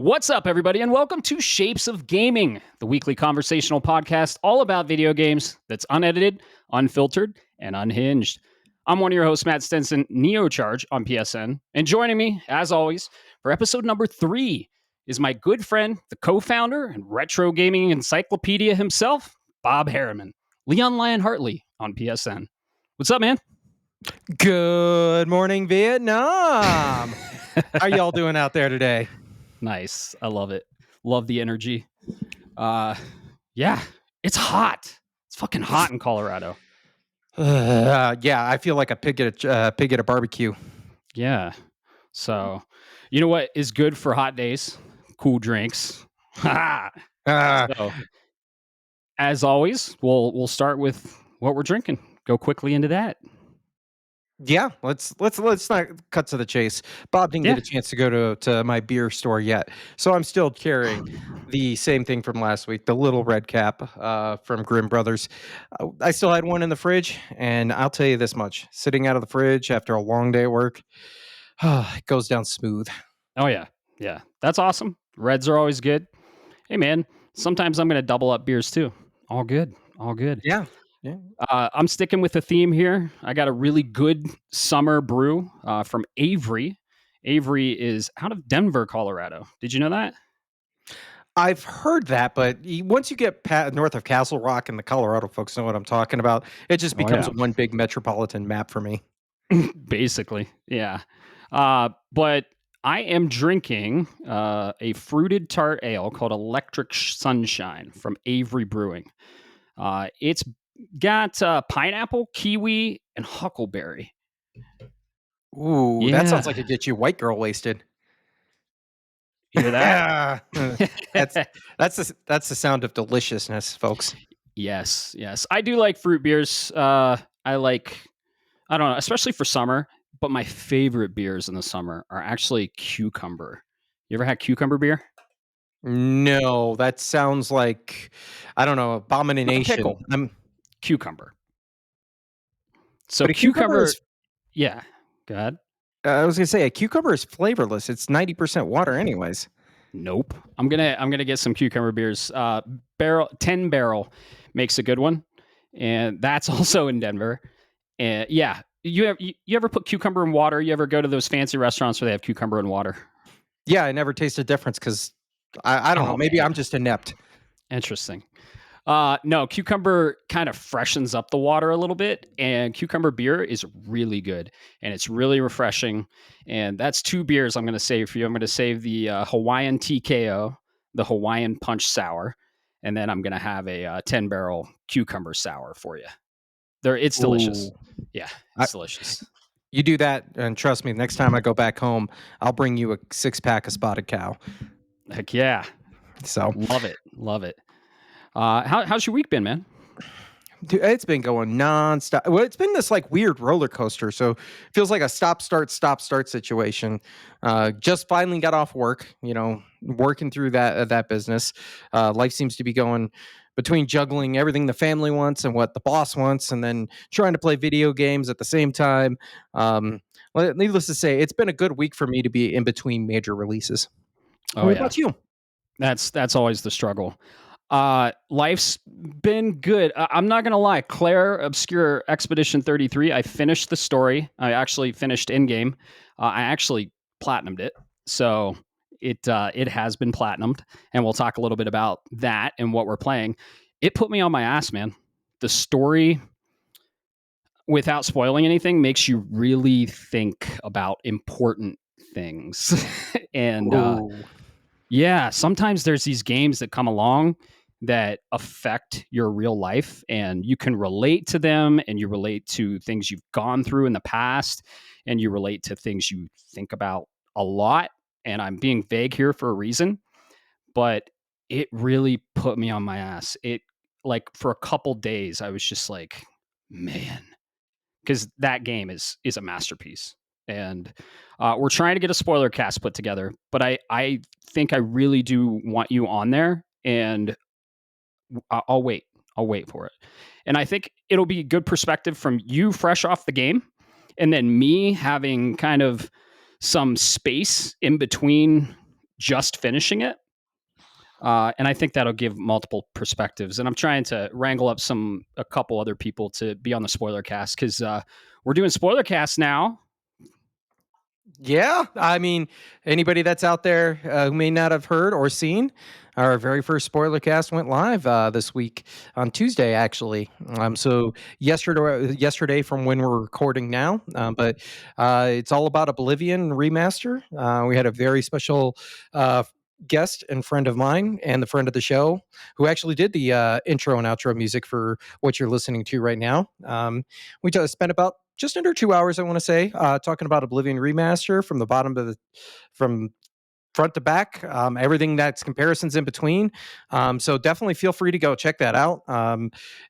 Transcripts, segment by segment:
What's up, everybody, and welcome to Shapes of Gaming, the weekly conversational podcast all about video games that's unedited, unfiltered, and unhinged. I'm one of your hosts, Matt Stenson, Neocharge on PSN, and joining me, as always, for episode number 3 is my good friend, the co-founder and retro gaming encyclopedia himself, Bob Harriman, Leon Lyon Hartley on PSN. What's up, man? Good morning, Vietnam. How y'all doing out there today? Nice. I love it. Love the energy. Yeah, it's hot. It's fucking hot in Colorado. Yeah, I feel like a pig at a barbecue. Yeah. So, you know what is good for hot days? Cool drinks. So, as always, we'll start with what we're drinking. Go quickly into that. Yeah, let's not cut to the chase. Bob didn't get a chance to go to my beer store yet, so I'm still carrying the same thing from last week, the little red cap from Grimm Brothers. I still had one in the fridge, and I'll tell you this much: sitting out of the fridge after a long day at work, it goes down smooth. Oh yeah, that's awesome. Reds are always good. Hey man, sometimes I'm gonna double up beers too. All good. Yeah. I'm sticking with the theme here. I got a really good summer brew from Avery. Avery is out of Denver, Colorado. Did you know that? I've heard that, but once you get north of Castle Rock and the Colorado folks know what I'm talking about, it just becomes one big metropolitan map for me. Basically, yeah. But I am drinking a fruited tart ale called Electric Sunshine from Avery Brewing. It's got pineapple, kiwi, and huckleberry. Ooh, that sounds like it gets you white girl wasted. You hear that? that's the sound of deliciousness, folks. Yes. I do like fruit beers. I don't know, especially for summer. But my favorite beers in the summer are actually cucumber. You ever had cucumber beer? No, that sounds like, I don't know, abomination. Cucumber. So cucumber is, yeah. Go ahead. I was gonna say a cucumber is flavorless. It's 90% water, anyways. Nope. I'm gonna get some cucumber beers. 10 Barrel makes a good one, and that's also in Denver. And yeah, you ever put cucumber in water? You ever go to those fancy restaurants where they have cucumber in water? Yeah, I never tasted difference because I don't know. Maybe I'm just inept. Interesting. No, cucumber kind of freshens up the water a little bit, and cucumber beer is really good, and it's really refreshing. And that's 2 beers I'm going to save for you. I'm going to save the Hawaiian TKO, the Hawaiian Punch Sour, and then I'm going to have a 10 Barrel cucumber sour for you. It's delicious. Ooh. Yeah, it's delicious. You do that, and trust me, next time I go back home, I'll bring you a 6-pack of Spotted Cow. Heck yeah. So love it. How's your week been, man? Dude, it's been going nonstop. Well, it's been this like weird roller coaster. So it feels like a stop start situation. Just finally got off work. Working through that business. Life seems to be going between juggling everything the family wants and what the boss wants, and then trying to play video games at the same time. Needless to say, it's been a good week for me to be in between major releases. What about you? That's always the struggle. Life's been good. I'm not gonna lie. Clair Obscure Expedition 33. I finished the story. I actually finished in game. I actually platinumed it, so it has been platinumed, and we'll talk a little bit about that and what we're playing. It put me on my ass, man. The story, without spoiling anything, makes you really think about important things, and yeah, sometimes there's these games that come along that affect your real life, and you can relate to them, and you relate to things you've gone through in the past, and you relate to things you think about a lot. And I'm being vague here for a reason, but it really put me on my ass. It, like, for a couple days, I was just like, man, because that game is a masterpiece. And we're trying to get a spoiler cast put together, but I think I really do want you on there, and I'll wait for it. And I think it'll be good perspective from you fresh off the game, and then me having kind of some space in between just finishing it. And I think that'll give multiple perspectives. And I'm trying to wrangle up a couple other people to be on the spoiler cast because we're doing spoiler cast now. Yeah, I mean, anybody that's out there who may not have heard or seen, our very first spoiler cast went live this week on Tuesday, actually. So yesterday from when we're recording now, but it's all about Oblivion remaster. We had a very special guest and friend of mine and the friend of the show who actually did the intro and outro music for what you're listening to right now. We spent about just under 2 hours, I want to say, talking about Oblivion remaster from the bottom to from front to back, everything that's comparisons in between. So definitely feel free to go check that out.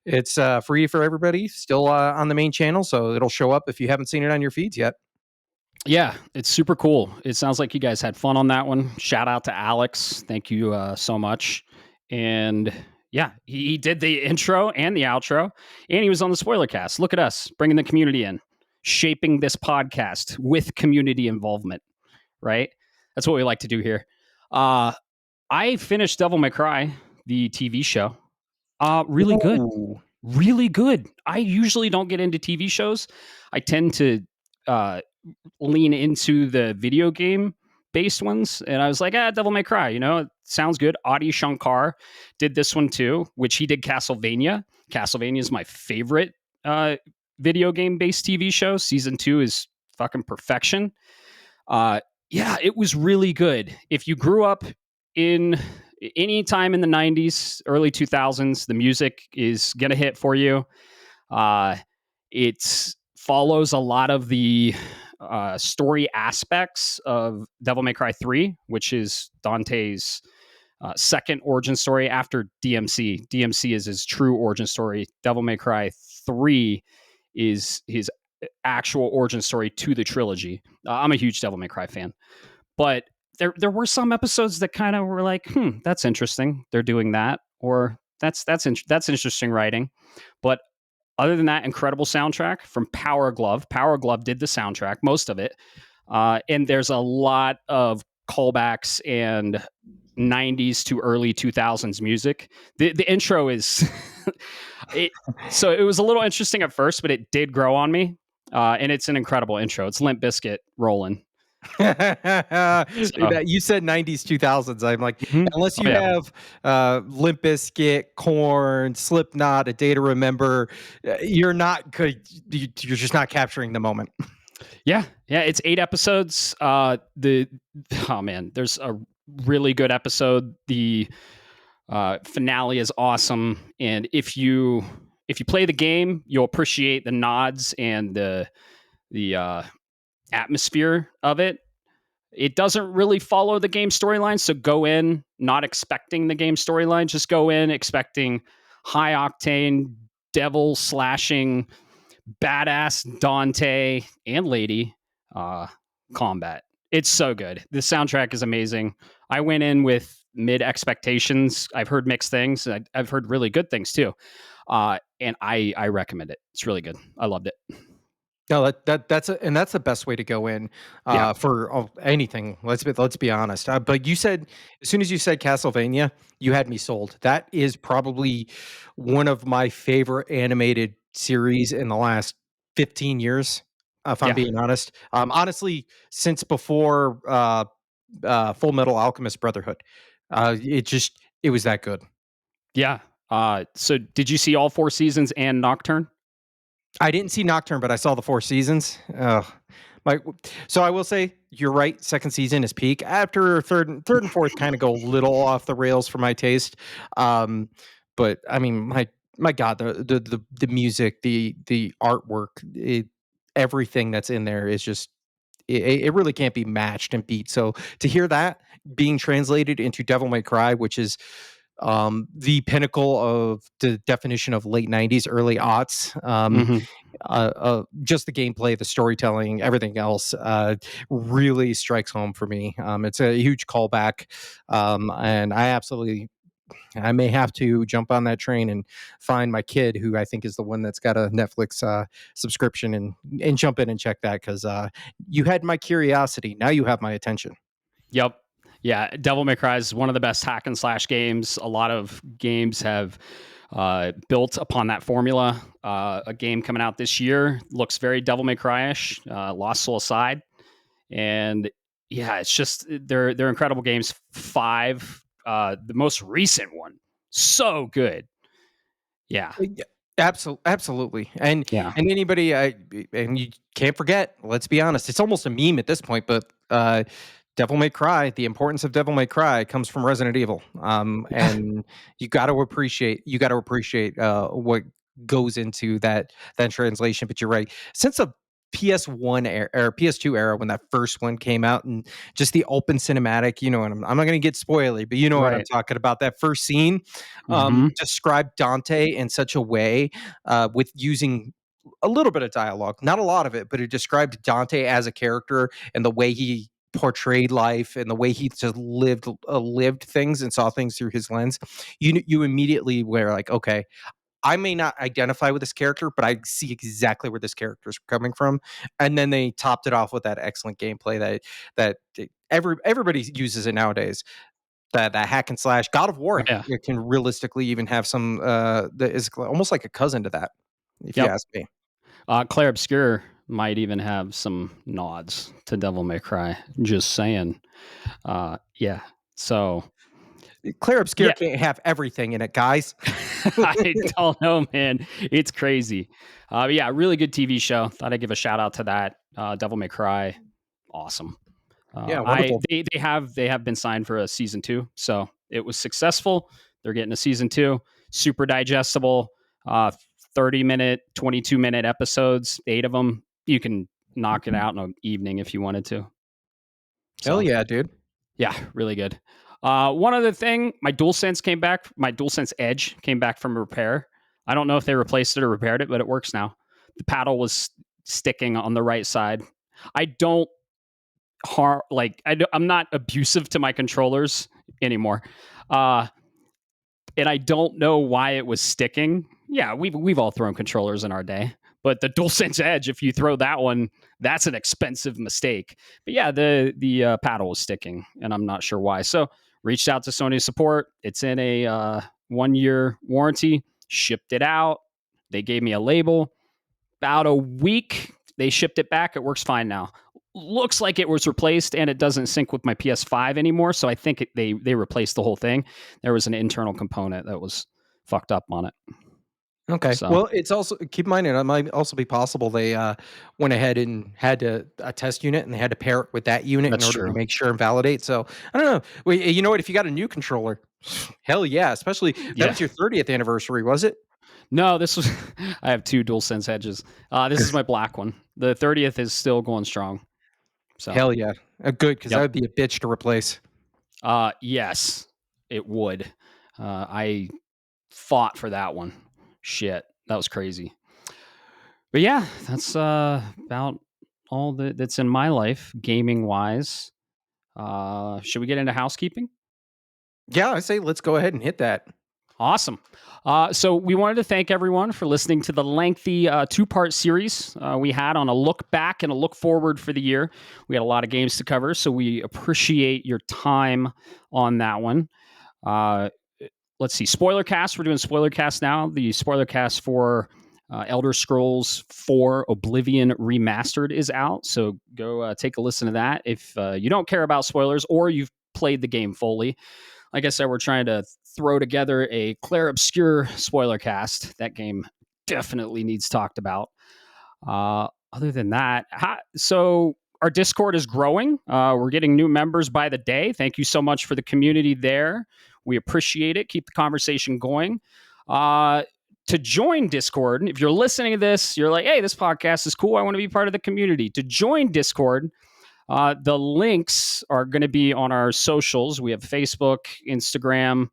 It's free for everybody, still on the main channel, so it'll show up if you haven't seen it on your feeds yet. Yeah, it's super cool. It sounds like you guys had fun on that one. Shout out to Alex. Thank you so much. And yeah, he did the intro and the outro, and he was on the spoiler cast. Look at us bringing the community in, shaping this podcast with community involvement, right? That's what we like to do here. I finished Devil May Cry, the TV show. Really good. Ooh. Really good. I usually don't get into TV shows. I tend to lean into the video game based ones. And I was like, Devil May Cry, it sounds good. Adi Shankar did this one too, which he did Castlevania. Castlevania is my favorite video game based TV show. Season 2 is fucking perfection. Yeah, it was really good. If you grew up in any time in the 90s, early 2000s, the music is going to hit for you. It follows a lot of the story aspects of Devil May Cry 3, which is Dante's second origin story after DMC. DMC is his true origin story. Devil May Cry 3 is his actual origin story to the trilogy. I'm a huge Devil May Cry fan, but there were some episodes that kind of were like, that's interesting. They're doing that, or that's interesting writing. But other than that, incredible soundtrack from Power Glove. Power Glove did the soundtrack, most of it, and there's a lot of callbacks and 90s to early 2000s music. The intro is so it was a little interesting at first, but it did grow on me. And it's an incredible intro. It's Limp Bizkit rolling. So, You said 90s 2000s. I'm like, mhm. unless Oh, you yeah. have Limp Bizkit, Korn, Slipknot, A Day to Remember, you're not good. You're just not capturing the moment. Yeah, it's 8 episodes. Oh man, there's a really good episode. The finale is awesome, and if you play the game, you'll appreciate the nods and the atmosphere of it. It doesn't really follow the game storyline, so go in not expecting the game storyline. Just go in expecting high octane, devil slashing, badass Dante and Lady combat. It's so good. The soundtrack is amazing. I went in with mid expectations. I've heard mixed things. I've heard really good things too, and I recommend it. It's really good. I loved it. No, that's the best way to go in Yeah, for anything. Let's be honest. But you said as soon as you said Castlevania, you had me sold. That is probably one of my favorite animated series in the last 15 years. If I'm yeah, being honest, honestly, since before Full Metal Alchemist Brotherhood, it was that good. yeah. So did you see all 4 seasons and Nocturne? I didn't see Nocturne, but I saw the 4 seasons. Ugh. My so I will say you're right, second season is peak. After third and fourth kinda go a little off the rails for my taste. Um, but I mean, my god, the music, the artwork, everything that's in there is just it really can't be matched and beat. So to hear that being translated into Devil May Cry, which is the pinnacle of the definition of late 90s, early aughts. Mhm. Just the gameplay, the storytelling, everything else really strikes home for me. It's a huge callback, and I may have to jump on that train and find my kid, who I think is the one that's got a Netflix subscription, and jump in and check that because you had my curiosity. Now you have my attention. Yep. Yeah, Devil May Cry is one of the best hack and slash games. A lot of games have built upon that formula. A game coming out this year looks very Devil May Cry-ish, Lost Soul aside, and yeah, it's just they're incredible games. Five, the most recent one, so good. Yeah, Yeah, absolutely, yeah, and anybody, and you can't forget. Let's be honest; it's almost a meme at this point. But Devil May Cry, the importance of Devil May Cry comes from Resident Evil, and you got to appreciate what goes into that translation. But you're right. Since the PS1 era, or PS2 era, when that first one came out, and just the open cinematic, and I'm not going to get spoily, but you know what I'm right. talking about. That first scene Hmm. described Dante in such a way, with using a little bit of dialogue, not a lot of it, but it described Dante as a character and the way he portrayed life and the way he just lived things and saw things through his lens. You immediately were like, okay, I may not identify with this character, but I see exactly where this character is coming from. And then they topped it off with that excellent gameplay that everybody uses it nowadays. That hack and slash God of War, Yeah. it can realistically even have some that is almost like a cousin to that, if you Yep. ask me. Clair Obscure might even have some nods to Devil May Cry. Just saying. Yeah. So Clair Obscure yeah, can't have everything in it, guys. I don't know, man. It's crazy. But yeah, really good TV show. Thought I'd give a shout out to that. Devil May Cry, awesome. Yeah, I wonderful. they have been signed for a season two, so it was successful. They're getting a season two, super digestible, 30-minute, 22-minute episodes, 8 of them. You can knock it out in an evening if you wanted to. Hell So yeah, dude. yeah, really good. One other thing, my DualSense came back. My DualSense Edge came back from repair. I don't know if they replaced it or repaired it, but it works now. The paddle was sticking on the right side. I don't I'm not abusive to my controllers anymore. Uh, and I don't know why it was sticking. Yeah, we've all thrown controllers in our day, but the DualSense Edge, if you throw that one, that's an expensive mistake. But yeah, the paddle was sticking, and I'm not sure why. So reached out to Sony support. It's in a 1-year warranty. Shipped it out. They gave me a label. About a week, they shipped it back. It works fine now. Looks like it was replaced, and it doesn't sync with my PS5 anymore. So I think they replaced the whole thing. There was an internal component that was fucked up on it. Okay. So Well, it's also keep in mind it might also be possible they went ahead and had a test unit and they had to pair it with that unit in that's order to true. make sure and validate. So I don't know. Well, you know what? If you got a new controller, hell yeah! Especially that Yeah. was your 30th anniversary, was it? No, this was. I have two DualSense edges. This is my black one. The 30th is still going strong. So Hell yeah. Good, because that yep. would be a bitch to replace. Yes, it would. I fought for that one. Shit, that was crazy. But yeah, that's about all that's in my life, gaming wise. Should we get into housekeeping? Yeah, I say let's go ahead and hit that. Awesome. So we wanted to thank everyone for listening to the lengthy two-part series we had on a look back and a look forward for the year. We had a lot of games to cover, so we appreciate your time on that one. Uh, let's see, Spoilercast. We're doing Spoilercast now. The Spoilercast for Elder Scrolls 4 Oblivion Remastered is out. So go take a listen to that if you don't care about spoilers or you've played the game fully. Like I said, we're trying to throw together a Clair Obscure spoiler cast. That game definitely needs talked about. Other than that, so our Discord is growing. We're getting new members by the day. Thank you so much for the community there. We appreciate it. Keep the conversation going. To join Discord, if you're listening to this, you're like, hey, this podcast is cool. I want to be part of the community. To join Discord, the links are going to be on our socials. We have Facebook, Instagram.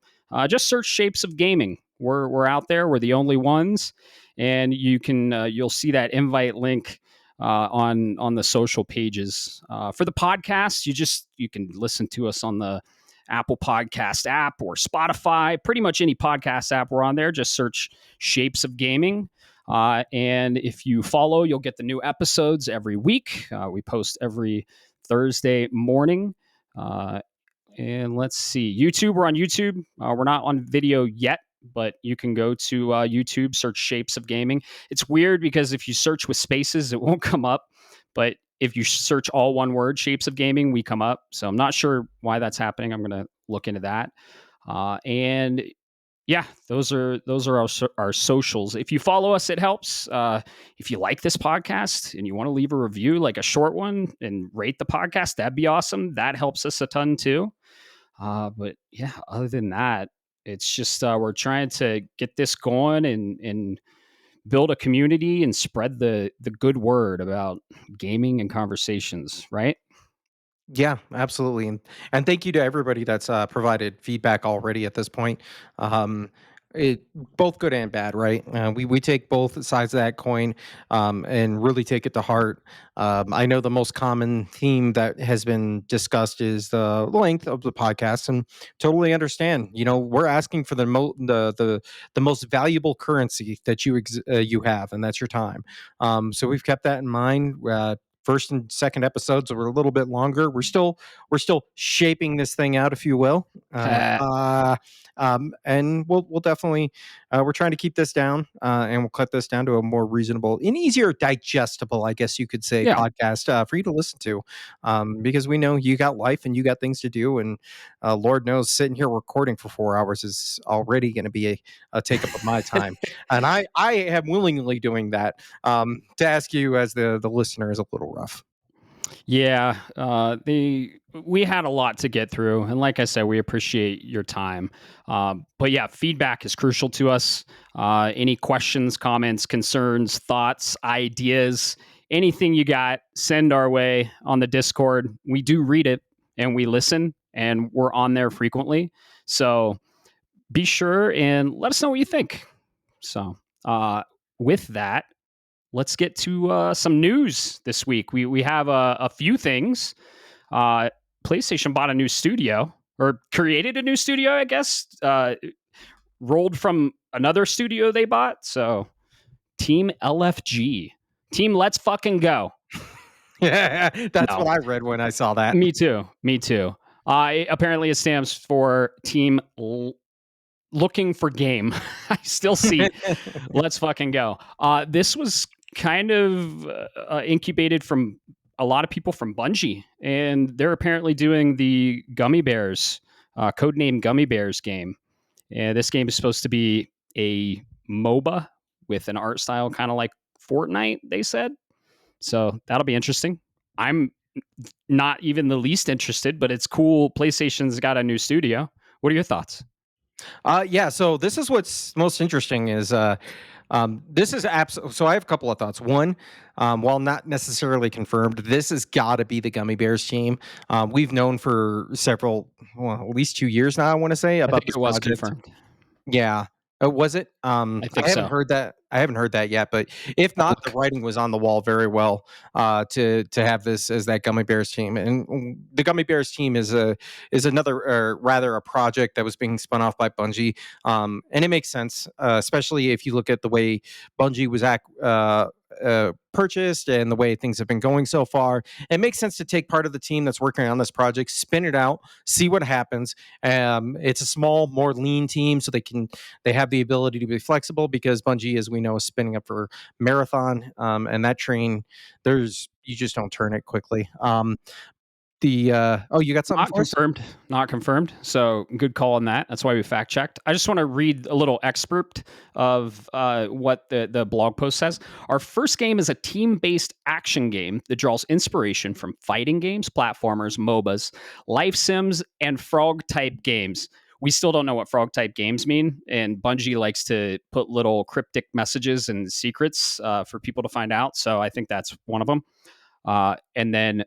Just search Shapes of Gaming. We're out there. We're the only ones, and you'll see that invite link on the social pages. For the podcast, you can listen to us on the Apple Podcast app or Spotify. Pretty much any podcast app we're on there. Just search Shapes of Gaming. And if you follow, you'll get the new episodes every week. We post every Thursday morning. And let's see, YouTube. We're on YouTube. We're not on video yet, but you can go to YouTube, search Shapes of Gaming. It's weird because if you search with spaces, it won't come up. But if you search all one word, Shapes of Gaming, we come up. So I'm not sure why that's happening. I'm going to look into that. And yeah, those are our socials. If you follow us, it helps. If you like this podcast and you want to leave a review, like a short one, and rate the podcast, that'd be awesome. That helps us a ton too. But yeah, other than that, it's just we're trying to get this going and build a community and spread the good word about gaming and conversations, right? Yeah, absolutely, and thank you to everybody that's provided feedback already at this point. Um, it both good and bad, right? We take both sides of that coin, and really take it to heart. I know the most common theme that has been discussed is the length of the podcast, and totally understand. You know, we're asking for the most valuable currency that you have, and that's your time. So we've kept that in mind. First and second episodes were a little bit longer. We're still shaping this thing out, if you will. And we'll definitely we're trying to keep this down, and we'll cut this down to a more reasonable and easier digestible, I guess you could say, Yeah. podcast for you to listen to, because we know you got life and you got things to do, and Lord knows sitting here recording for 4 hours is already going to be a take up of my time, and I am willingly doing that. To ask you as the listener is a little rough. Yeah, the we had a lot to get through, and like I said, we appreciate your time. But yeah, feedback is crucial to us. Any questions, comments, concerns, thoughts, ideas, anything you got, send our way on the Discord. We do read it and we listen, and we're on there frequently. So be sure and let us know what you think. So, with that, let's get to some news this week. We have a few things. PlayStation bought a new studio or created a new studio, I guess. Rolled from another studio they bought. So Team LFG, Team Let's Fucking Go. Yeah, that's No, what I read when I saw that. me too. Me too. Apparently, it stands for Looking for Game. I still see Let's Fucking Go. This was kind of incubated from a lot of people from Bungie, and they're apparently doing the Gummy Bears, codename Gummy Bears game. And this game is supposed to be a MOBA with an art style kind of like Fortnite, they said. So that'll be interesting. I'm not even the least interested, but it's cool. PlayStation's got a new studio. What are your thoughts? Yeah, so this is what's most interesting is this is so I have a couple of thoughts. One, while not necessarily confirmed, this has got to be the Gummy Bears team. We've known for several, well, at least 2 years now, I want to say, I about think this it was project. confirmed. Yeah. Was it? I think I haven't so. heard that. I haven't heard that yet. But if not, the Hulk. writing was on the wall very well to have this as that Gummy Bears team. And the Gummy Bears team is another, or rather, a project that was being spun off by Bungie. And it makes sense, especially if you look at the way Bungie was purchased and the way things have been going so far. It makes sense to take part of the team that's working on this project, spin it out, see what happens. It's a small, more lean team, so they have the ability to be flexible because Bungie, as we know, is spinning up for Marathon, and that train, you just don't turn it quickly. You got something Not for us? confirmed. Not confirmed. So good call on that. That's why we fact checked. I just want to read a little excerpt of what the blog post says. Our first game is a team based action game that draws inspiration from fighting games, platformers, MOBAs, life sims, and frog type games. We still don't know what frog type games mean, and Bungie likes to put little cryptic messages and secrets for people to find out. So I think that's one of them. And then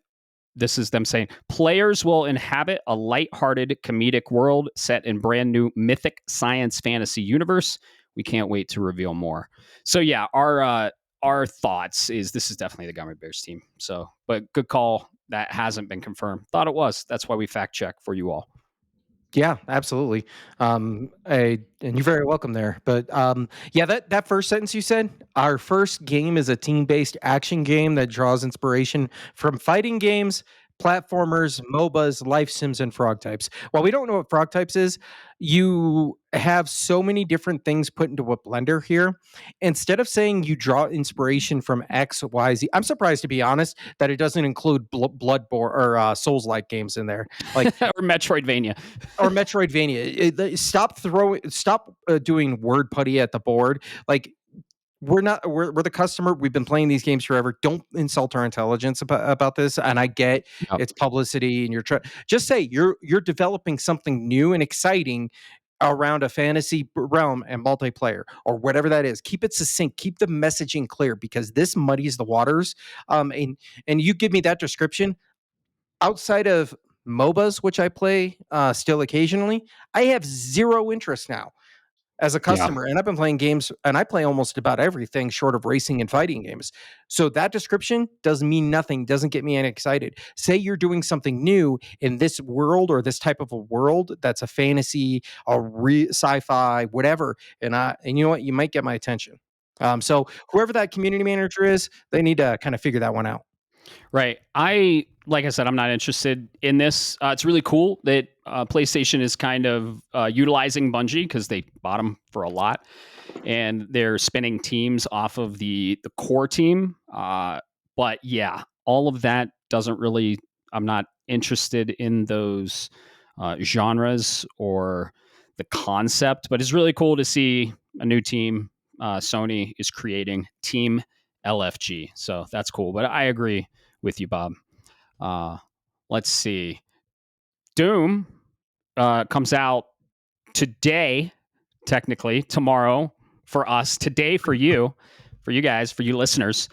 this is them saying players will inhabit a light-hearted comedic world set in brand new mythic science fantasy universe. We can't wait to reveal more. So yeah, our thoughts is this is definitely the Gummy Bears team. So, but good call. That hasn't been confirmed. Thought it was. That's why we fact check for you all. Yeah, absolutely. And you're very welcome there. But yeah, that first sentence you said, our first game is a team-based action game that draws inspiration from fighting games, platformers, MOBAs, life sims, and frog types. While we don't know what frog types is, you have so many different things put into a blender here. Instead of saying you draw inspiration from X, Y, Z, I'm surprised, to be honest, that it doesn't include Bloodborne or Souls-like games in there. Like, or Metroidvania. or Metroidvania. Stop doing word putty at the board. Like, we're the customer. We've been playing these games forever. Don't insult our intelligence about this. And I get Yep. it's publicity, and just say you're developing something new and exciting around a fantasy realm and multiplayer or whatever that is. Keep it succinct. Keep the messaging clear, because this muddies the waters. And you give me that description outside of MOBAs, which I play still occasionally. I have zero interest now as a Yeah. customer, and I've been playing games, and I play almost about everything short of racing and fighting games. So that description doesn't mean nothing, doesn't get me any excited. Say you're doing something new in this world, or this type of a world that's a fantasy, sci-fi, whatever, and you know what, you might get my attention. So whoever that community manager is, they need to kind of figure that one out. Right. Like I said, I'm not interested in this. It's really cool that PlayStation is kind of utilizing Bungie because they bought them for a lot, and they're spinning teams off of the core team. But yeah, all of that doesn't really. I'm not interested in those genres or the concept. But it's really cool to see a new team. Sony is creating Team LFG, so that's cool. But I agree with you, Bob. Uh, let's see. Doom comes out today, technically, tomorrow for us, today for you guys, for you listeners.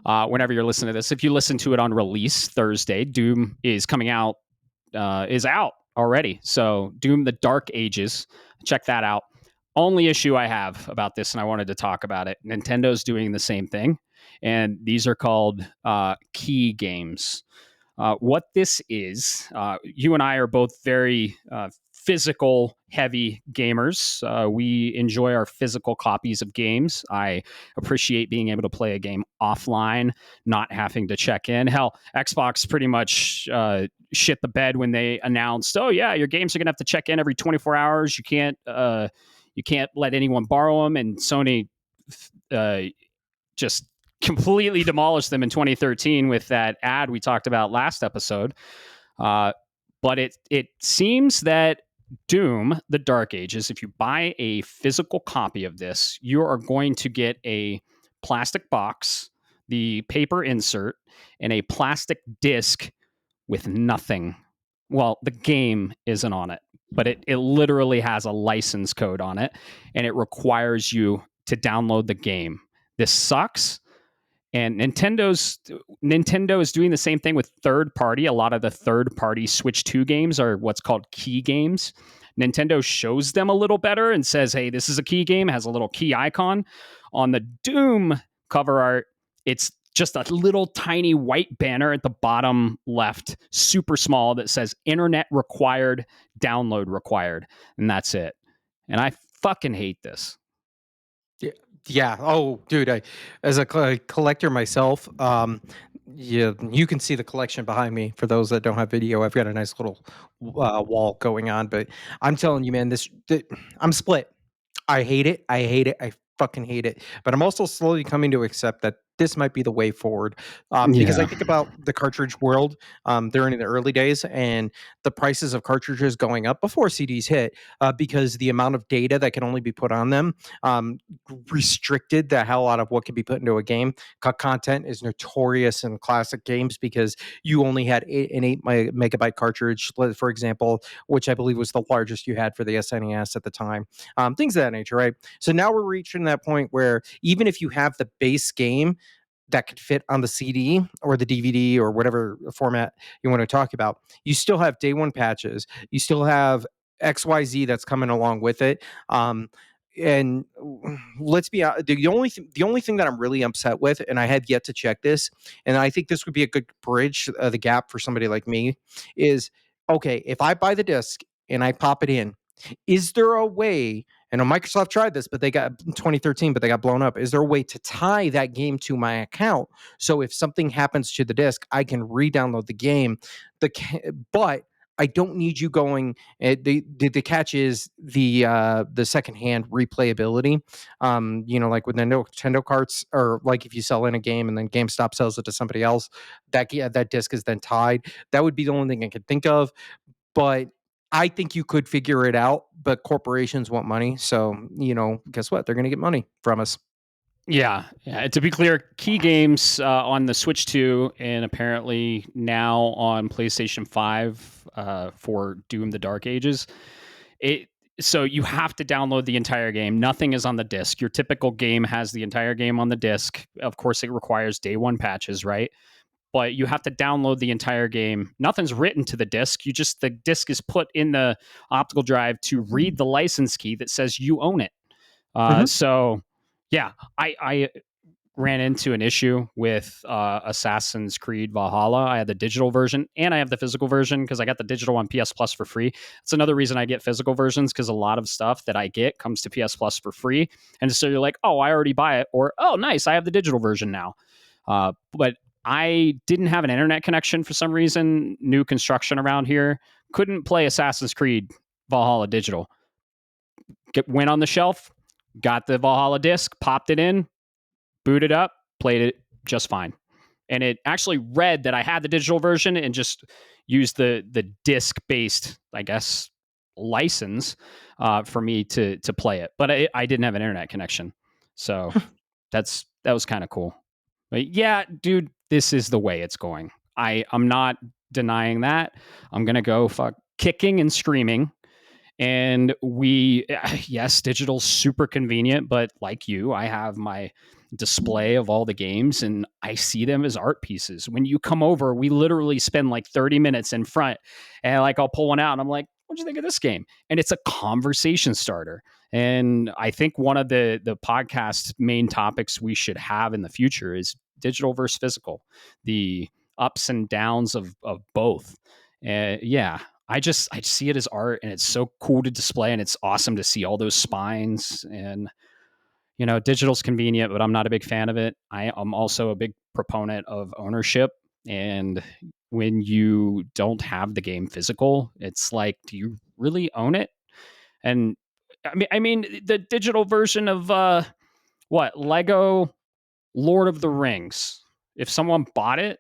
Whenever you're listening to this, if you listen to it on release Thursday, Doom is coming out, is out already. So, Doom: The Dark Ages, check that out. Only issue I have about this, and I wanted to talk about it, Nintendo's doing the same thing, and these are called key games. What this is, you and I are both very physical heavy gamers. We enjoy our physical copies of games. I appreciate being able to play a game offline, not having to check in. Hell, Xbox pretty much shit the bed when they announced, "Oh yeah, your games are gonna have to check in every 24 hours. You can't let anyone borrow them." And Sony uh, just completely demolished them in 2013 with that ad we talked about last episode. But it seems that Doom: The Dark Ages, if you buy a physical copy of this, you are going to get a plastic box, the paper insert, and a plastic disc with nothing. Well, the game isn't on it, but it literally has a license code on it, and it requires you to download the game. This sucks. And Nintendo is doing the same thing with third party. A lot of the third party Switch 2 games are what's called key games. Nintendo shows them a little better and says, "Hey, this is a key game," has a little key icon. On the Doom cover art, it's just a little tiny white banner at the bottom left, super small, that says "Internet required, download required," and that's it. And I fucking hate this. Yeah. Yeah. Oh, dude, as a collector myself, yeah, you can see the collection behind me. For those that don't have video, I've got a nice little wall going on. But I'm telling you, man, I'm split. I hate it. I hate it. I fucking hate it. But I'm also slowly coming to accept that this might be the way forward. Because I Yeah. think about the cartridge world during the early days, and the prices of cartridges going up before CDs hit, because the amount of data that can only be put on them um, restricted the hell out of what could be put into a game. Cut content is notorious in classic games because you only had an 8 megabyte cartridge, for example, which I believe was the largest you had for the SNES at the time. Things of that nature, right? So now we're reaching that point where even if you have the base game that could fit on the CD or the DVD or whatever format you want to talk about, you still have day one patches. You still have XYZ that's coming along with it. And let's be honest, the only thing that I'm really upset with, and I have yet to check this, and I think this would be a good bridge the gap for somebody like me, is okay, if I buy the disc and I pop it in, is there a way And Microsoft tried this, but they got 2013, but they got blown up. Is there a way to tie that game to my account so if something happens to the disc, I can re-download the game? But I don't need you going. The catch is the secondhand replayability. Like with Nintendo carts, or like if you sell in a game and then GameStop sells it to somebody else, that disc is then tied. That would be the only thing I could think of. But I think you could figure it out. But corporations want money, so guess what? They're going to get money from us. Yeah, yeah. To be clear, key games on the Switch 2 and apparently now on PlayStation 5 for Doom: The Dark Ages. It so you have to download the entire game. Nothing is on the disc. Your typical game has the entire game on the disc. Of course, it requires day one patches, right? But you have to download the entire game. Nothing's written to the disc. The disc is put in the optical drive to read the license key that says you own it. Mhm. So yeah, I ran into an issue with Assassin's Creed Valhalla. I had the digital version and I have the physical version because I got the digital on PS Plus for free. It's another reason I get physical versions because a lot of stuff that I get comes to PS Plus for free. And so you're like, oh, I already buy it, or oh, nice, I have the digital version now. But I didn't have an internet connection for some reason. New construction around here. Couldn't play Assassin's Creed Valhalla digital. Went on the shelf, got the Valhalla disc, popped it in, booted up, played it just fine. And it actually read that I had the digital version and just used the disc based, I guess, license for me to play it. But I didn't have an internet connection, so that was kind of cool. But yeah, dude, this is the way it's going. I'm not denying that. I'm gonna go fuck kicking and screaming. And yes, digital's super convenient, but like you, I have my display of all the games and I see them as art pieces. When you come over, we literally spend like 30 minutes in front and like I'll pull one out and I'm like, what'd you think of this game? And it's a conversation starter. And I think one of the podcast main topics we should have in the future is digital versus physical, the ups and downs of both. Yeah, I see it as art and it's so cool to display and it's awesome to see all those spines. And digital's convenient, but I'm not a big fan of it. I'm also a big proponent of ownership. And when you don't have the game physical, it's like, do you really own it? And I mean the digital version of what Lego Lord of the Rings. If someone bought it,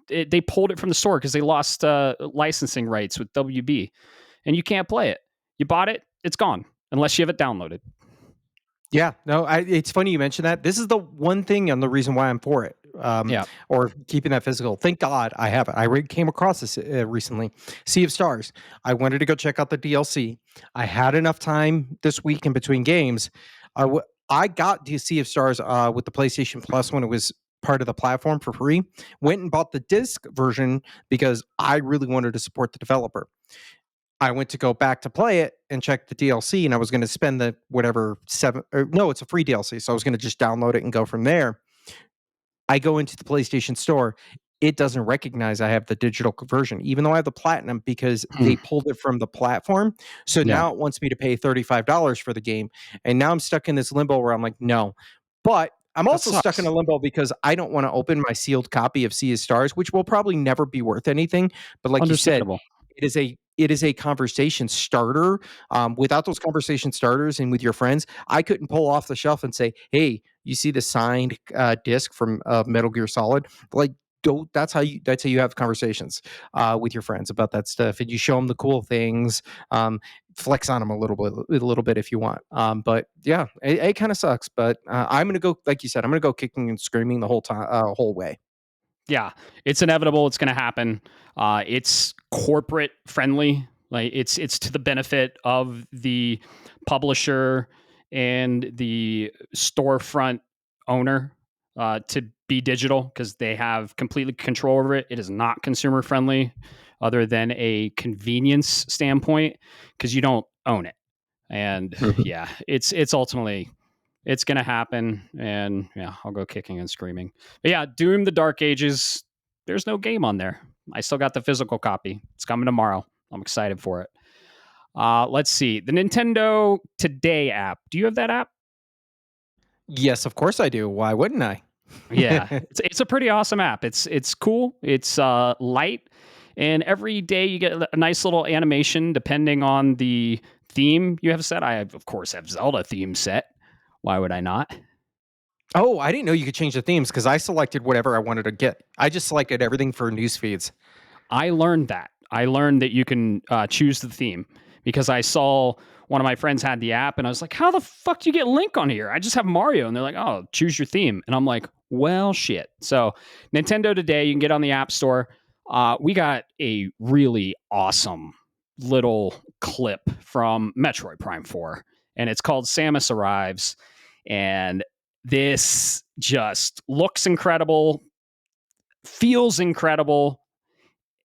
they pulled it from the store because they lost licensing rights with WB, and you can't play it. You bought it, it's gone unless you have it downloaded. Yeah, no, it's funny you mentioned that. This is the one thing and the reason why I'm for it, Yeah. or keeping that physical. Thank God I have it. Came across this recently. Sea of Stars. I wanted to go check out the DLC. I had enough time this week in between games. I got the Sea of Stars with the PlayStation Plus when it was part of the platform for free. Went and bought the disc version because I really wanted to support the developer. I went to go back to play it and check the DLC, and I was going to spend the whatever seven. Or no, it's a free DLC, so I was going to just download it and go from there. I go into the PlayStation Store. It doesn't recognize I have the digital version, even though I have the platinum because Hmm. they pulled it from the platform. So Yeah. now it wants me to pay $35 for the game. And now I'm stuck in this limbo where I'm like, no. But I'm That also stuck in sucks. a limbo because I don't want to open my sealed copy of Sea of Stars, which will probably never be worth anything. But like you said, Understandable. it is a conversation starter. Without those conversation starters and with your friends, I couldn't pull off the shelf and say, "Hey, you see the signed disc from Metal Gear Solid?" Like, don't. That's how you have conversations with your friends about that stuff, and you show them the cool things. Flex on them a little bit if you want. But yeah, it kind of sucks. But I'm gonna go, like you said, I'm gonna go kicking and screaming the whole time, whole way. Yeah, it's inevitable. It's going to happen. It's corporate friendly. Like it's to the benefit of the publisher and the storefront owner to be digital because they have complete control over it. It is not consumer friendly, other than a convenience standpoint, because you don't own it. And Mhm. yeah, it's ultimately it's gonna happen, and yeah, I'll go kicking and screaming. But yeah, Doom: The Dark Ages. There's no game on there. I still got the physical copy. It's coming tomorrow. I'm excited for it. Let's see. The Nintendo Today app. Do you have that app? Yes, of course I do. Why wouldn't I? Yeah, it's a pretty awesome app. It's cool. It's light, and every day you get a nice little animation depending on the theme you have set. I of course have Zelda theme set. Why would I not? Oh, I didn't know you could change the themes because I selected whatever I wanted to get. I just selected everything for news feeds. I learned that. I learned that you can choose the theme because I saw one of my friends had the app and I was like, how the fuck do you get Link on here? I just have Mario. And they're like, oh, choose your theme. And I'm like, well, shit. So, Nintendo Today, you can get on the App Store. We got a really awesome little clip from Metroid Prime 4, and it's called Samus Arrives. And this just looks incredible, feels incredible,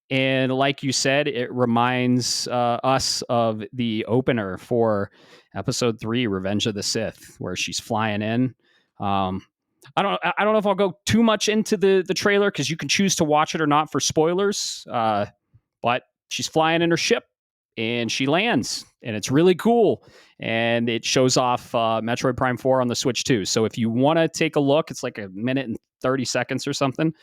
and like you said, it reminds us of the opener for Episode 3, Revenge of the Sith, where she's flying in. Um, I don't know if I'll go too much into the trailer because you can choose to watch it or not for spoilers. But she's flying in her ship and she lands, and it's really cool. And it shows off Metroid Prime 4 on the Switch too. So if you want to take a look, it's like a minute and 30 seconds or something.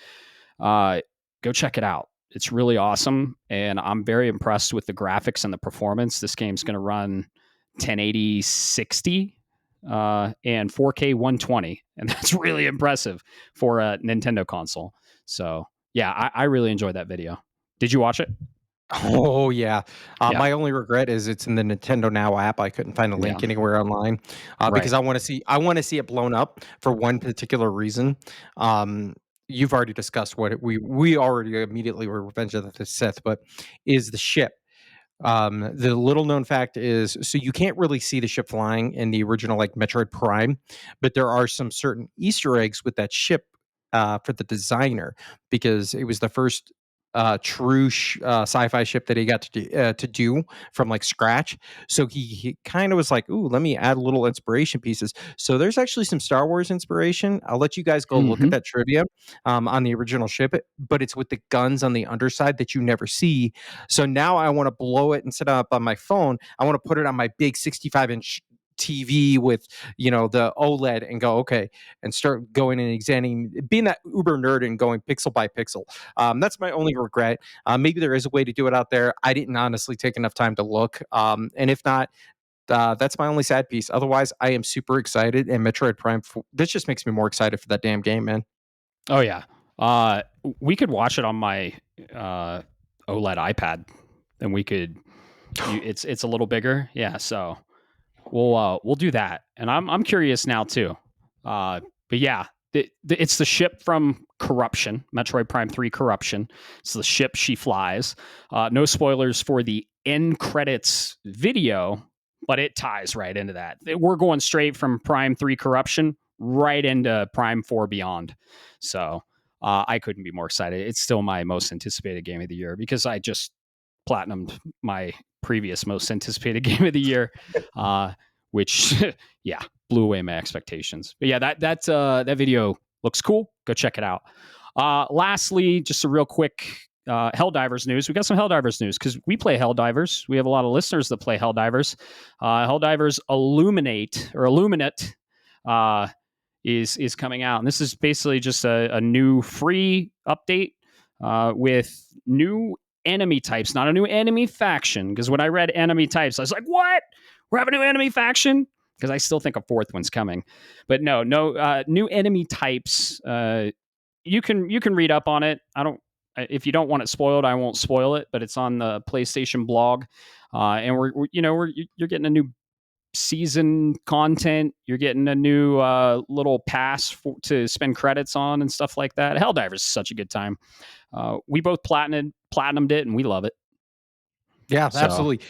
Uh, Go check it out. It's really awesome, and I'm very impressed with the graphics and the performance. This game's going to run 1080 60 and 4K 120, and that's really impressive for a Nintendo console. So, yeah, I really enjoyed that video. Did you watch it? Oh yeah. Yeah, My only regret is it's in the Nintendo Now app. I couldn't find a yeah, link anywhere online because right. I want to see it blown up for one particular reason. Um, you've already discussed what we already immediately were Revenge of the Sith, but is the ship. The little known fact is so you can't really see the ship flying in the original like Metroid Prime, but there are some certain Easter eggs with that ship for the designer because it was the first true sci-fi ship that he got to do from like scratch. So he kind of was like, "Ooh, let me add little inspiration pieces." So there's actually some Star Wars inspiration. I'll let you guys go look at Hmm. that trivia on the original ship, but it's with the guns on the underside that you never see. So now I want to blow it and set it up on my phone. I want to put it on my big 65-inch TV with the OLED and go okay and start going and examining, being that uber nerd and going pixel by pixel. That's my only regret. Maybe there is a way to do it out there. I didn't honestly take enough time to look, and if not, that's my only sad piece. Otherwise, I am super excited. And Metroid Prime, this just makes me more excited for that damn game, man. Oh yeah. Uh, we could watch it on my uh, OLED iPad, and we could. It's a little bigger, yeah. So we'll do that, and I'm curious now too. But yeah, it's the ship from Corruption, Metroid Prime 3 Corruption. It's the ship she flies. No spoilers for the end credits video, but it ties right into that. We're going straight from Prime 3 Corruption right into Prime 4 Beyond. So I couldn't be more excited. It's still my most anticipated game of the year because I just platinumed my previous most anticipated game of the year, which yeah, blew away my expectations. But yeah, that video looks cool. Go check it out. Lastly, just a real quick Helldivers news. We got some Helldivers news because we play Helldivers. We have a lot of listeners that play Helldivers. Helldivers Illuminate is coming out, and this is basically just a new free update with new enemy types, not a new enemy faction. Because when I read enemy types, I was like, "What? We're having a new enemy faction?" Because I still think a fourth one's coming, but no new enemy types. You can read up on it. I don't. If you don't want it spoiled, I won't spoil it. But it's on the PlayStation blog, and you're getting a new season content. You're getting a new little pass to spend credits on and stuff like that. Helldivers is such a good time. We both platinumed it, and we love it. Yeah, So, absolutely.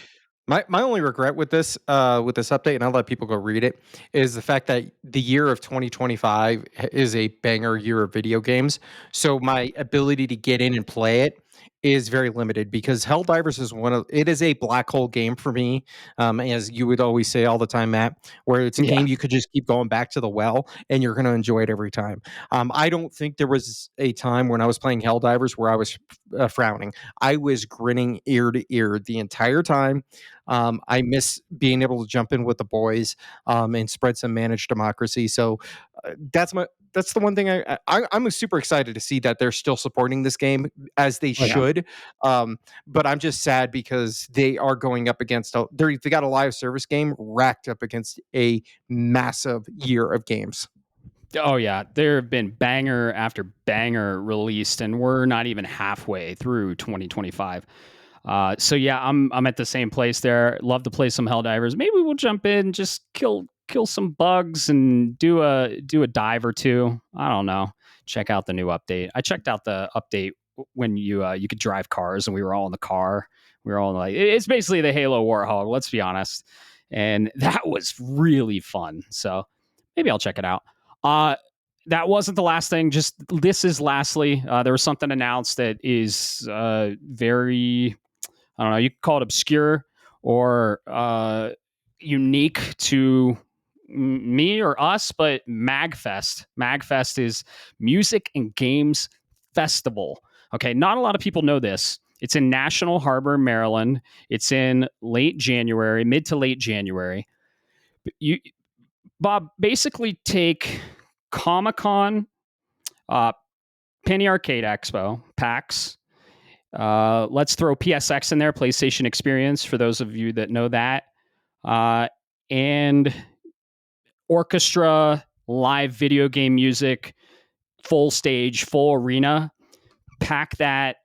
My only regret with this update, and I'll let people go read it, is the fact that the year of 2025 is a banger year of video games. So my ability to get in and play it is very limited because Helldivers is it is a black hole game for me, as you would always say all the time, Matt, where it's a Yeah. game you could just keep going back to the well and you're going to enjoy it every time. I don't think there was a time when I was playing Helldivers where I was frowning. I was grinning ear to ear the entire time. I miss being able to jump in with the boys and spread some managed democracy. So that's the one thing I'm super excited to see that they're still supporting this game as they Oh, yeah. should. But I'm just sad because they are going up against they got a live service game racked up against a massive year of games. Oh yeah, there have been banger after banger released, and we're not even halfway through 2025. So yeah, I'm at the same place there. Love to play some Helldivers. Maybe we'll jump in, just kill some bugs, and do a dive or two. I don't know. Check out the new update. I checked out the update when you could drive cars, and we were all in the car. We were all like, it's basically the Halo Warhog. Let's be honest, and that was really fun. So maybe I'll check it out. Uh, that wasn't the last thing. Just this is lastly, there was something announced that is very, I don't know, you could call it obscure or unique to me or us, but MAGFest. MAGFest is Music and Games Festival. Okay, not a lot of people know this. It's in National Harbor, Maryland. It's in late January, mid to late January. You, Bob, basically take Comic Con, uh, Penny Arcade Expo, PAX. Let's throw PSX in there, PlayStation Experience, for those of you that know that. And orchestra, live video game music, full stage, full arena. Pack that,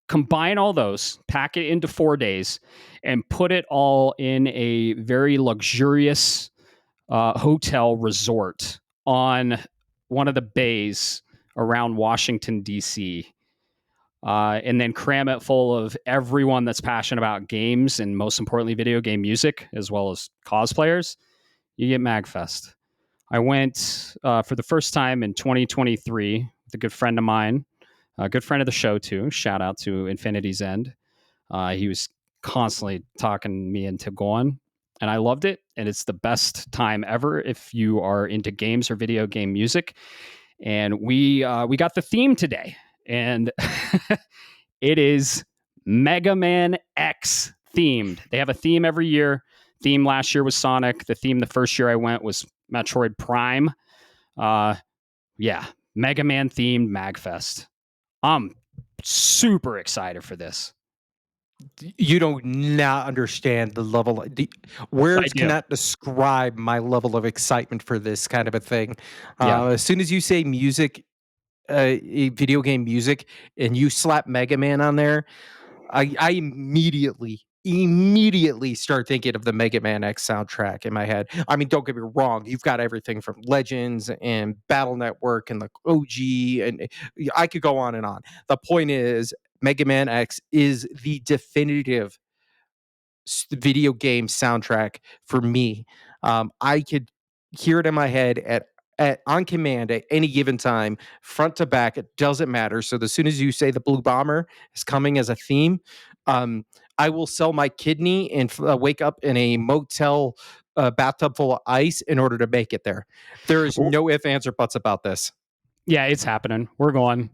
combine all those, pack it into 4 days, and put it all in a very luxurious hotel resort on one of the bays around Washington, D.C. And then cram it full of everyone that's passionate about games and, most importantly, video game music, as well as cosplayers. You get MAGFest. I went for the first time in 2023 with a good friend of mine, a good friend of the show, too. Shout out to Infinity's End. He was constantly talking me into going, and I loved it. And it's the best time ever if you are into games or video game music. And we got the theme today, and it is Mega Man X themed. They have a theme every year. Theme last year was Sonic. The theme the first year I went was Metroid Prime. Uh, yeah, Mega Man themed MAGFest. I'm super excited for this. You don't not understand the level. I Words do. cannot describe my level of excitement for this kind of a thing. Yeah. As soon as you say music, video game music, and you slap Mega Man on there, I immediately start thinking of the Mega Man X soundtrack in my head. I mean, don't get me wrong, you've got everything from Legends and Battle Network and the OG, and I could go on and on. The point is, Mega Man X is the definitive video game soundtrack for me. I could hear it in my head at on command at any given time, front to back. It doesn't matter. So as soon as you say the Blue Bomber is coming as a theme, I will sell my kidney and wake up in a motel bathtub full of ice in order to make it there. There is no ifs, ands, or buts about this. Yeah, it's happening. We're going.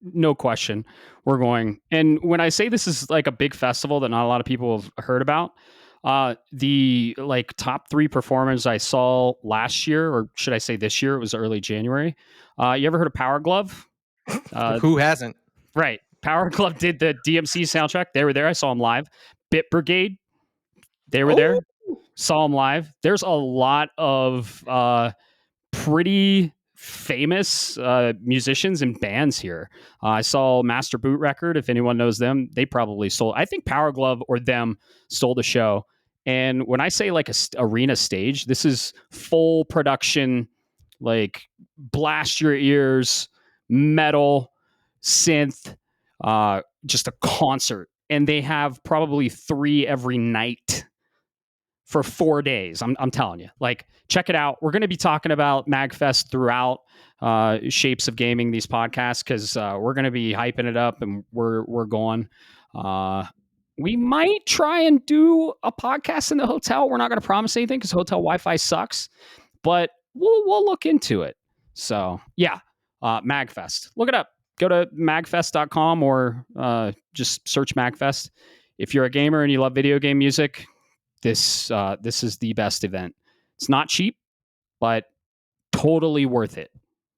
No question. We're going. And when I say this is like a big festival that not a lot of people have heard about, the like top 3 performers I saw last year, or should I say this year, it was early January. You ever heard of Power Glove? Who hasn't? Right. Power Glove did the DMC soundtrack. They were there. I saw them live. Bit Brigade, they were Oh, there. Saw them live. There's a lot of pretty famous musicians and bands here. I saw Master Boot Record. If anyone knows them, they probably stole. I think Power Glove or them stole the show. And when I say like a arena stage, this is full production, like blast your ears, metal, synth, just a concert. And they have probably 3 every night for 4 days. I'm telling you. Like, check it out. We're going to be talking about MAGFest throughout Shapes of Gaming, these podcasts, because we're going to be hyping it up, and we're going. We might try and do a podcast in the hotel. We're not going to promise anything because hotel Wi-Fi sucks, but we'll look into it. So yeah, MAGFest. Look it up. Go to magfest.com or just search MAGFest. If you're a gamer and you love video game music, this is the best event. It's not cheap, but totally worth it.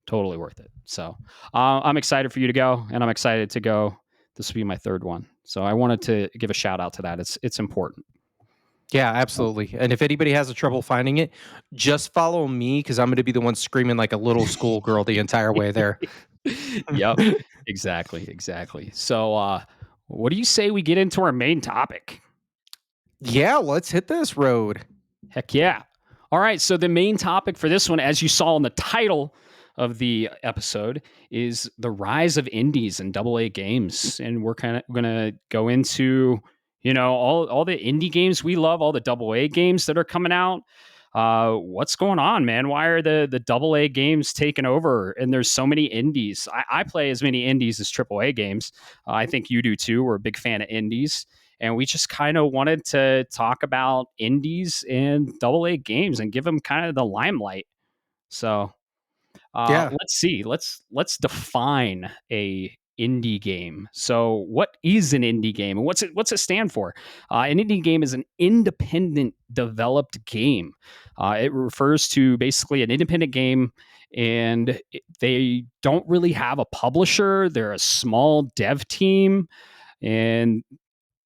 Totally worth it. So I'm excited for you to go, and I'm excited to go. This will be my third one. So I wanted to give a shout out to that. It's important. Yeah, absolutely. And if anybody has a trouble finding it, just follow me because I'm going to be the one screaming like a little schoolgirl the entire way there. Yep. Exactly. So what do you say we get into our main topic? Yeah, let's hit this road. Heck yeah. All right. So the main topic for this one, as you saw in the title of the episode, is the rise of indies and AA games. And we're kind of going to go into, all the indie games we love, all the AA games that are coming out. What's going on, man? Why are the AA games taking over? And there's so many indies. I play as many indies as AAA games. I think you do too. We're a big fan of indies. And we just kind of wanted to talk about indies and AA games and give them kind of the limelight. So Yeah. let's see. Let's define a indie game. So what is an indie game, and what's it stand for? An indie game is an independent developed game. It refers to basically an independent game, and they don't really have a publisher. They're a small dev team, and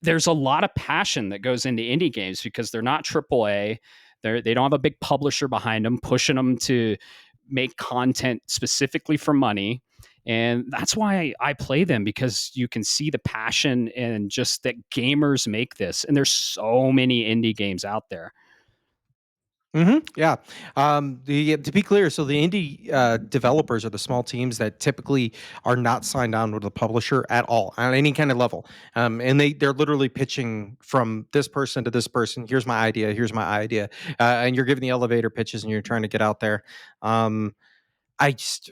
there's a lot of passion that goes into indie games because they're not AAA. They don't have a big publisher behind them pushing them to make content specifically for money. And that's why I play them, because you can see the passion and just that gamers make this. And there's so many indie games out there. Yeah. To be clear, so the indie developers are the small teams that typically are not signed on with a publisher at all on any kind of level, and they're literally pitching from this person to this person. Here's my idea. Here's my idea, and you're giving the elevator pitches, and you're trying to get out there. I just,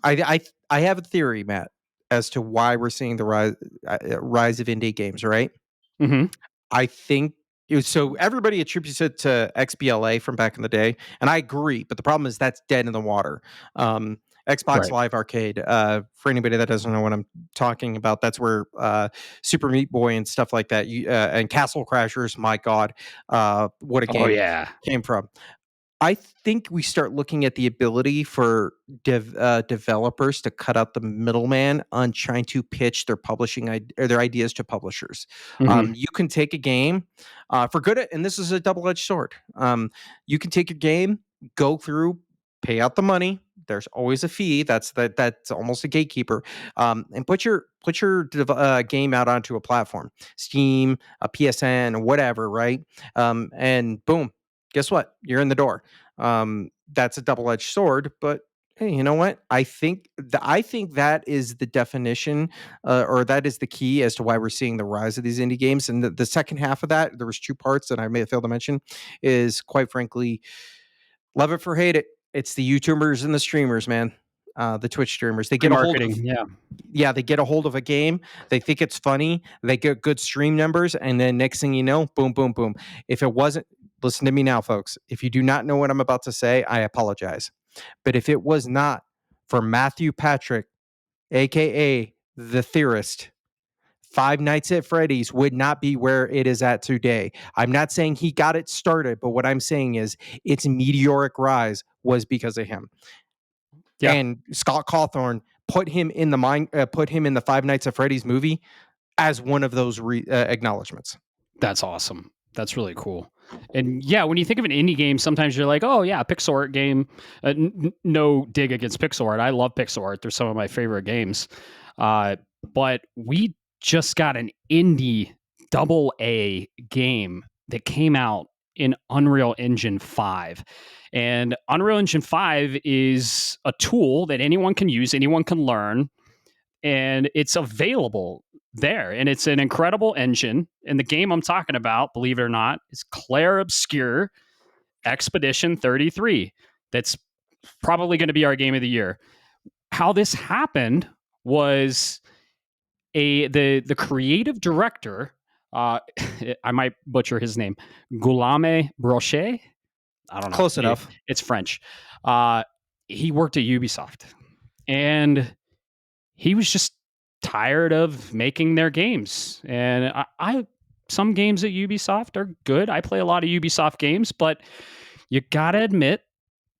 I have a theory, Matt, as to why we're seeing the rise of indie games. Right. Mm-hmm. I think so everybody attributes it to XBLA from back in the day, and I agree. But the problem is that's dead in the water. Xbox Right. Live Arcade. For anybody that doesn't know what I'm talking about, that's where Super Meat Boy and stuff like that, and Castle Crashers. My God, what a Oh game yeah. came from. I think we start looking at the ability for developers to cut out the middleman on trying to pitch their publishing or their ideas to publishers. Mm-hmm. You can take a game for good, and this is a double-edged sword. You can take your game, go through, pay out the money. There's always a fee. That's almost a gatekeeper, and put your game out onto a platform, Steam, a PSN, whatever, right? And boom, guess what? You're in the door. That's a double-edged sword, but hey, you know what? I think that is the definition, or that is the key as to why we're seeing the rise of these indie games. And the second half of that, there was two parts that I may have failed to mention, is quite frankly, love it for hate it. It's the YouTubers and the streamers, man. The Twitch streamers. They get a hold of Marketing. Yeah. they get a hold of a game, they think it's funny, they get good stream numbers, and then next thing you know, boom, boom, boom. If it wasn't, listen to me now, folks. If you do not know what I'm about to say, I apologize. But if it was not for Matthew Patrick, aka the Theorist, Five Nights at Freddy's would not be where it is at today. I'm not saying he got it started, but what I'm saying is its meteoric rise was because of him. Yeah. And Scott Cawthorn put him in the Five Nights at Freddy's movie as one of those acknowledgments. That's awesome. That's really cool. And yeah, when you think of an indie game, sometimes you're like, oh yeah, pixel art game. No dig against pixel art. I love pixel art. They're some of my favorite games. But we just got an indie AA game that came out in Unreal Engine 5. And Unreal Engine 5 is a tool that anyone can use, anyone can learn. and it's available there, and it's an incredible engine. And the game I'm talking about, believe it or not, is Clair Obscure Expedition 33. That's probably going to be our game of the year. How this happened was the creative director, I might butcher his name, Guillaume Brochet. I don't know. Close enough. It's French. He worked at Ubisoft, and he was just tired of making their games. And I some games at Ubisoft are good. I play a lot of Ubisoft games, but you gotta admit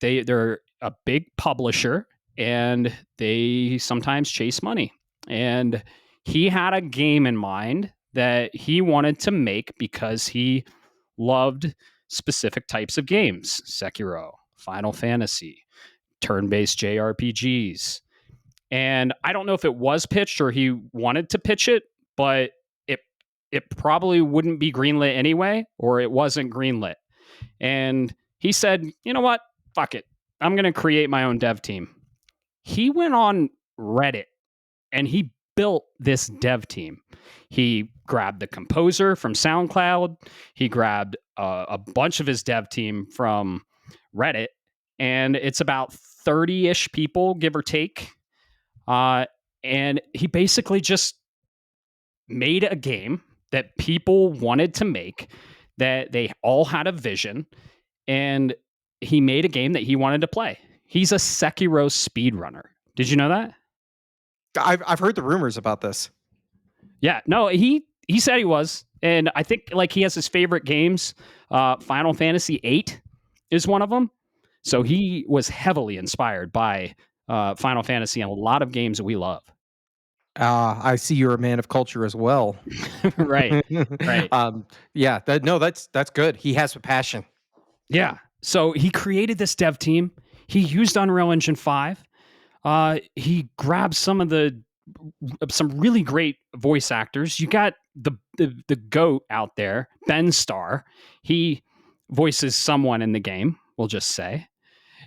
they're a big publisher and they sometimes chase money. And he had a game in mind that he wanted to make because he loved specific types of games: Sekiro, Final Fantasy, turn-based JRPGs. And I don't know if it was pitched or he wanted to pitch it, but it probably wouldn't be greenlit anyway, or it wasn't greenlit. And he said, you know what? Fuck it. I'm going to create my own dev team. He went on Reddit and he built this dev team. He grabbed the composer from SoundCloud. He grabbed a bunch of his dev team from Reddit. And it's about 30-ish people, give or take. And he basically just made a game that people wanted to make, that they all had a vision, and he made a game that he wanted to play. He's a Sekiro speedrunner. Did you know that? I've heard the rumors about this. Yeah, no, he said he was, and I think like he has his favorite games. Final Fantasy VIII is one of them, so he was heavily inspired by Final Fantasy and a lot of games that we love. I see you're a man of culture as well. Right, right. Yeah, that's good. He has a passion. Yeah. So he created this dev team. He used Unreal Engine 5. He grabbed some really great voice actors. You got the GOAT out there, Ben Starr. He voices someone in the game, we'll just say.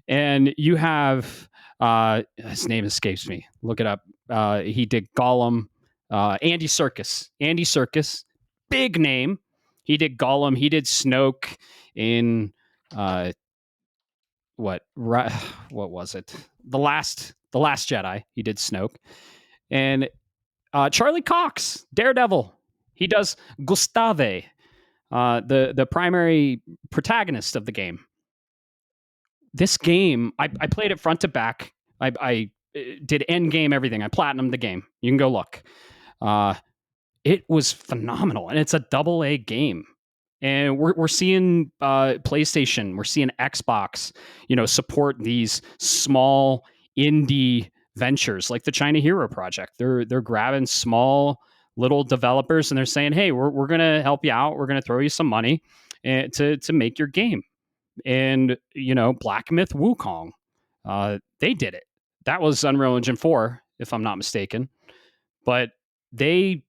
And you have his name escapes me. Look it up. He did Gollum. Andy Serkis. Andy Serkis, big name. He did Gollum. He did Snoke in what was it? The last Jedi. He did Snoke, and Charlie Cox, Daredevil. He does Gustave, the primary protagonist of the game. This game, I played it front to back. I did end game everything. I platinumed the game. You can go look. It was phenomenal, and it's a AA game. And we're seeing PlayStation, we're seeing Xbox, support these small indie ventures like the China Hero Project. They're grabbing small little developers and they're saying, "Hey, we're gonna help you out. We're gonna throw you some money to make your game." And Black Myth Wukong, they did it. That was Unreal Engine 4, if I'm not mistaken. But that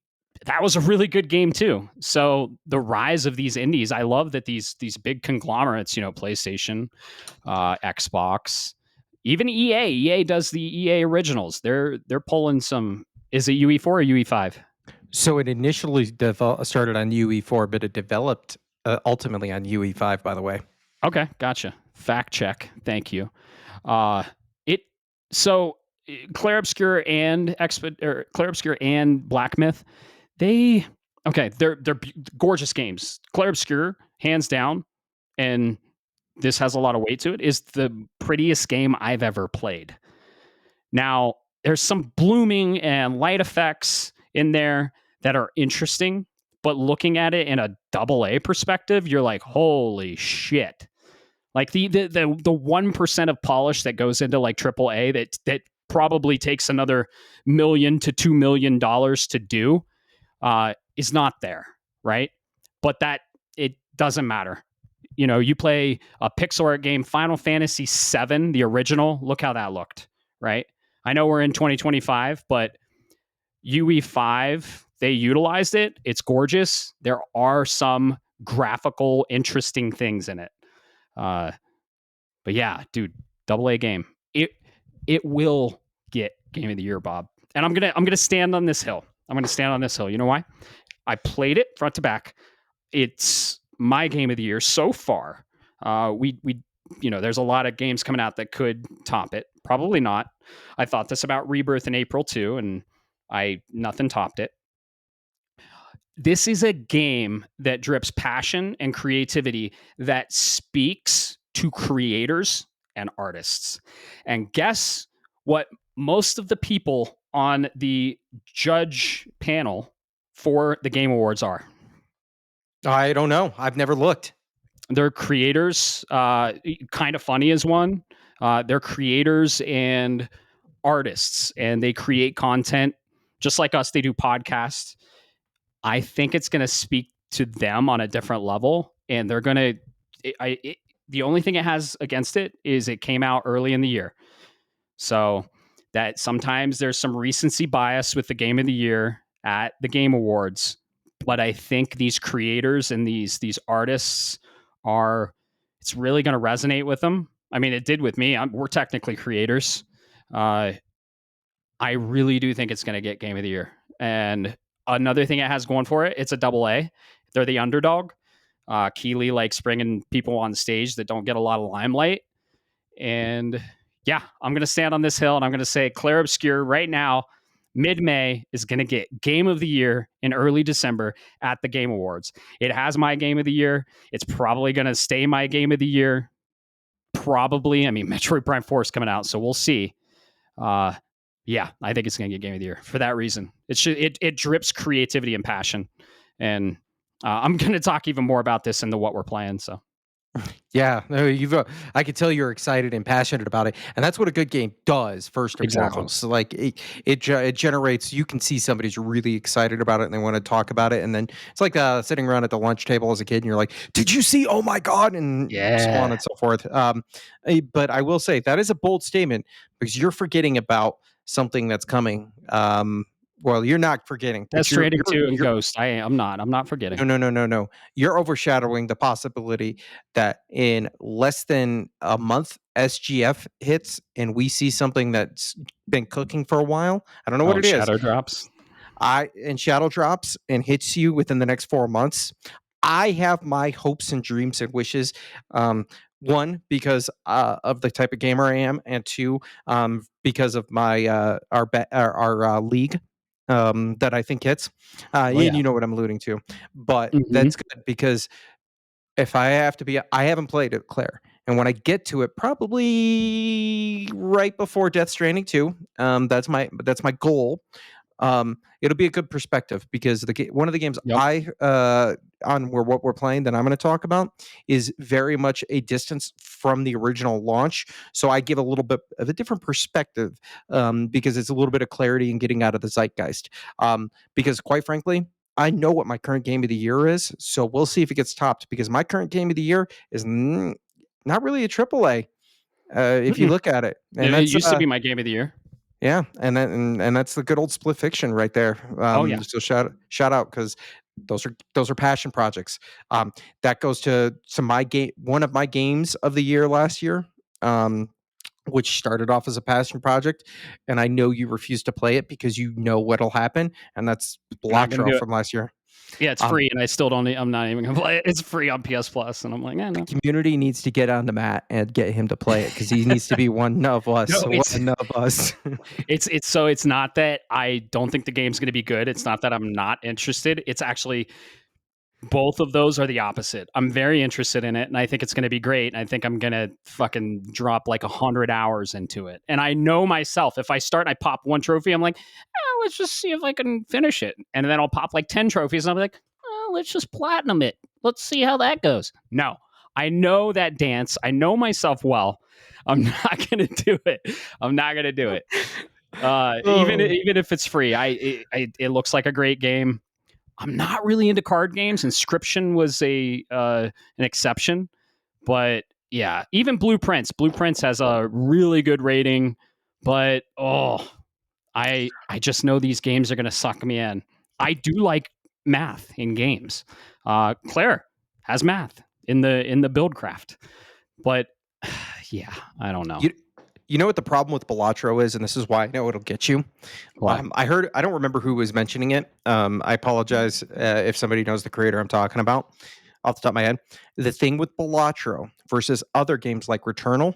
was a really good game too. So the rise of these indies, I love that these big conglomerates, PlayStation, Xbox, even EA. EA does the EA originals. They're pulling some. Is it UE4 or UE5? So it initially started on UE4, but it developed ultimately on UE5. By the way. Okay, gotcha. Fact check. Thank you. Clair Obscure and Clair Obscure and Black Myth, they're gorgeous games. Clair Obscure, hands down, and this has a lot of weight to it, is the prettiest game I've ever played. Now, there's some blooming and light effects in there that are interesting, but looking at it in a AA perspective, you're like, holy shit. Like the 1% of polish that goes into like AAA that probably takes another $1 million to $2 million to do is not there, right? But that it doesn't matter. You play a pixel art game, Final Fantasy VII, the original. Look how that looked, right? I know we're in 2025, but UE5, they utilized it. It's gorgeous. There are some graphical, interesting things in it. But yeah, dude, AA game. It will get Game of the Year, Bob. and I'm gonna stand on this hill. I'm gonna stand on this hill. You know why? I played it front to back. It's my game of the year so far. We there's a lot of games coming out that could top it. Probably not. I thought this about Rebirth in April too, and nothing topped it. This is a game that drips passion and creativity that speaks to creators and artists. And guess what most of the people on the judge panel for the Game Awards are? I don't know. I've never looked. They're creators. Kind of Funny is one. They're creators and artists, and they create content just like us. They do podcasts. I think it's going to speak to them on a different level, and they're going to. The only thing it has against it is it came out early in the year, so that sometimes there's some recency bias with the game of the year at the Game Awards. But I think these creators and these artists are. It's really going to resonate with them. I mean, it did with me. We're technically creators. I really do think it's going to get Game of the Year. And another thing it has going for it, it's a double A. They're the underdog. Keeley likes bringing people on stage that don't get a lot of limelight. And yeah, I'm going to stand on this hill and I'm going to say Clair Obscur right now, mid-May, is going to get Game of the Year in early December at the Game Awards. It has my Game of the Year. It's probably going to stay my Game of the Year. Probably. I mean, Metroid Prime 4 is coming out, so we'll see. Yeah, I think it's going to get Game of the Year for that reason. It drips creativity and passion, and I'm going to talk even more about this in the what we're playing. So Yeah, no, I could tell you're excited and passionate about it, and that's what a good game does. First and exactly. foremost, like it generates. You can see somebody's really excited about it, and they want to talk about it, and then it's like sitting around at the lunch table as a kid, and you're like, "Did you see? Oh my god!" and so on and so forth. But I will say that is a bold statement because you're forgetting about something that's coming. Well, you're not forgetting, Death but you're Stranding 2 and you're Ghost. I'm not. I'm not forgetting. no. You're overshadowing the possibility that in less than a month, SGF hits and we see something that's been cooking for a while. I don't know what it is. Shadow drops. Shadow drops and hits you within the next 4 months. I have my hopes and dreams and wishes. One, because of the type of gamer I am, and two, because of my our league that I think hits. Oh, And yeah. you know what I'm alluding to. But Mhm. that's good because if I have to be, I haven't played it, Claire. And when I get to it, probably right before Death Stranding 2, that's my goal. It'll be a good perspective because one of the games Yep. I on where what we're playing that I'm going to talk about is very much a distance from the original launch. So I give a little bit of a different perspective because it's a little bit of clarity in getting out of the zeitgeist. Because quite frankly, I know what my current game of the year is, so we'll see if it gets topped. Because my current game of the year is not really a triple A, if you Mm-mm. look at it, and It that's used to be my game of the year. yeah, and that's the good old split fiction right there. Oh, yeah. So shout out because those are passion projects. That goes to my game, one of my games of the year last year, which started off as a passion project, and I know you refuse to play it because you know what'll happen, and that's Not gonna Block do it. from last year. Yeah, it's Um, free, and I still don't. I'm not even gonna play it. It's free on PS Plus, and I'm like, the no. community needs to get on the mat and get him to play it because he needs to be one of us. No, One of us. it's not that I don't think the game's gonna be good. It's not that I'm not interested. It's actually both of those are the opposite. I'm very interested in it, and I think it's going to be great. And I think I'm going to fucking drop like 100 hours into it. And I know myself, if I start and I pop one trophy, I'm like, let's just see if I can finish it. And then I'll pop like 10 trophies, and I'm like, let's just platinum it. Let's see how that goes. No, I know that dance. I know myself well. I'm not going to do it. I'm not going to do it. Even if it's free, it looks like a great game. I'm not really into card games. Inscription was an exception, but yeah, even Blueprints. Blueprints has a really good rating, but I just know these games are going to suck me in. I do like math in games. Claire has math in the Buildcraft, but yeah, I don't know. You know what the problem with Balatro is, and this is why I know it'll get you. What? I don't remember who was mentioning it. I apologize if somebody knows the creator I'm talking about off the top of my head. The thing with Balatro versus other games like Returnal,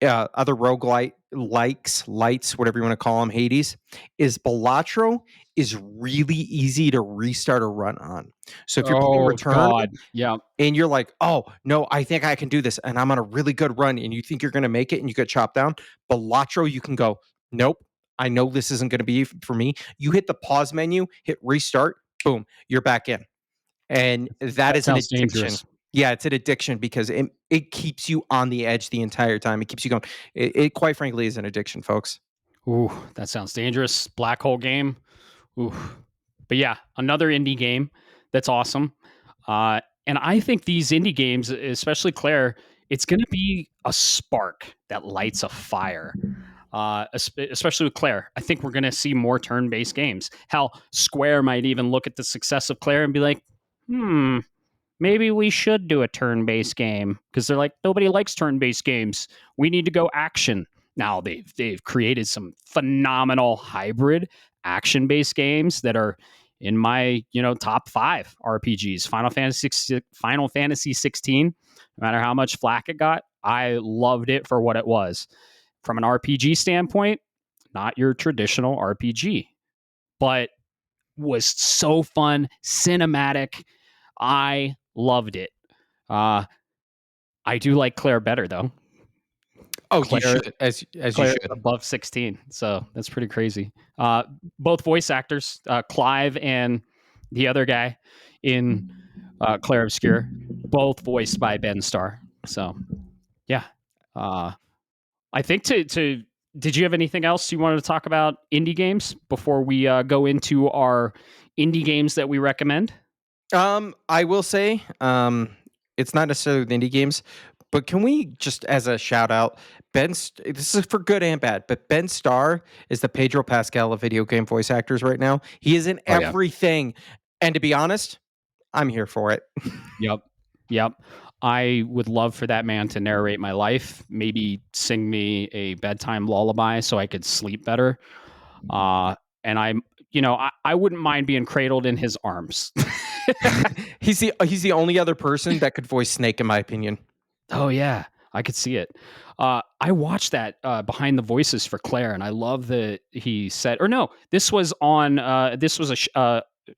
other roguelite lights, whatever you want to call them, Hades, is Balatro is really easy to restart a run on. So if you're playing Oh Returnal God. Yeah. and you're like, oh no, I think I can do this, and I'm on a really good run, and you think you're going to make it, and you get chopped down. Balatro, you can go, nope, I know this isn't going to be for me. You hit the pause menu, hit restart, boom, you're back in, and that That is an sounds addiction. dangerous. Yeah, it's an addiction because it keeps you on the edge the entire time. It keeps you going. It quite frankly is an addiction, folks. Ooh, that sounds dangerous. Black hole game. Ooh. But yeah, another indie game that's awesome. And I think these indie games, especially Claire, it's going to be a spark that lights a fire. Especially with Claire, I think we're going to see more turn-based games. Hell, Square might even look at the success of Claire and be like, "Hmm, maybe we should do a turn-based game," because they're like, nobody likes turn-based games. We need to go action. Now they've created some phenomenal hybrid action-based games that are in my top 5 RPGs. Final Fantasy 16. No matter how much flack it got, I loved it for what it was. From an RPG standpoint, not your traditional RPG, but was so fun, cinematic. I loved it. Uh, I do like Claire better though. Oh, you Claire should, as you Claire is should. above 16, so that's pretty crazy. Both voice actors, Clive and the other guy in Claire Obscure, both voiced by Ben Starr. So yeah, uh, I think to did you have anything else you wanted to talk about indie games before we go into our indie games that we recommend? I will say, it's not necessarily the indie games, but can we just as a shout out, this is for good and bad, but Ben Starr is the Pedro Pascal of video game voice actors right now. He is in Oh yeah. everything. And to be honest, I'm here for it. Yep. Yep. I would love for that man to narrate my life, maybe sing me a bedtime lullaby so I could sleep better. Uh, and I wouldn't mind being cradled in his arms. He's the only other person that could voice Snake, in my opinion. Oh yeah, I could see it. I watched that behind the voices for Claire, and I love that he said, or no, this was on. This was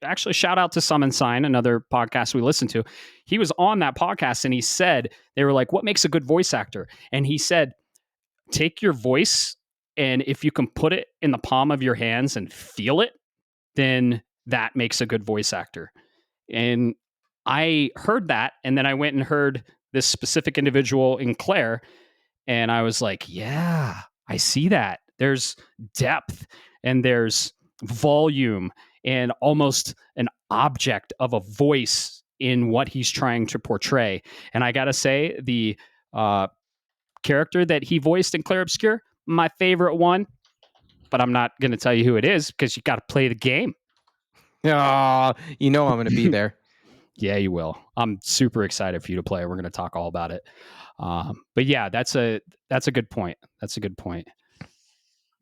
actually a shout out to Summon Sign, another podcast we listened to. He was on that podcast, and he said they were like, "What makes a good voice actor?" And he said, "Take your voice, and if you can put it in the palm of your hands and feel it, then that makes a good voice actor." And I heard that, and then I went and heard this specific individual in Claire, and I was like, yeah, I see that. There's depth and there's volume and almost an object of a voice in what he's trying to portray. And I got to say, the uh, character that he voiced in Claire Obscure, my favorite one, but I'm not going to tell you who it is because you got to play the game. Ah, you know I'm going to be there. Yeah, you will. I'm super excited for you to play. We're going to talk all about it. But yeah, that's a good point. That's a good point.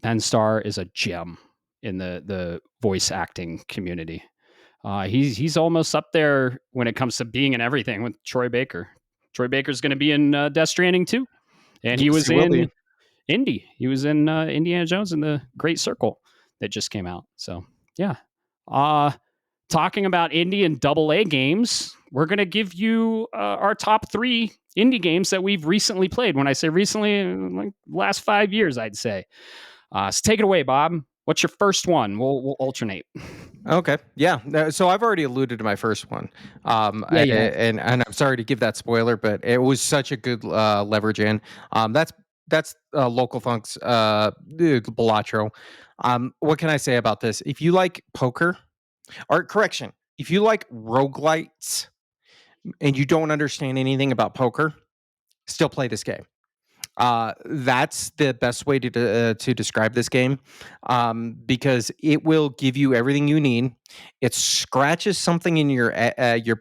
Ben Starr is a gem in the voice acting community. He's almost up there when it comes to being in everything with Troy Baker. Troy Baker's going to be in Death Stranding too, and he Yes, was he will be. in Indy. He was in Indiana Jones and the Great Circle that just came out. So yeah. Uh, Talking about indie and double A games, we're going to give you our top 3 indie games that we've recently played. When I say recently, like last 5 years, I'd say. So take it away, Bob. What's your first one? We'll alternate. Okay. Yeah. So I've already alluded to my first one. Yeah, yeah. And I'm sorry to give that spoiler, but it was such a good leverage in. That's Local Funk's Balatro. What can I say about this? If you like poker, or correction, if you like roguelites and you don't understand anything about poker, still play this game. That's the best way to describe this game, because it will give you everything you need. It scratches something in your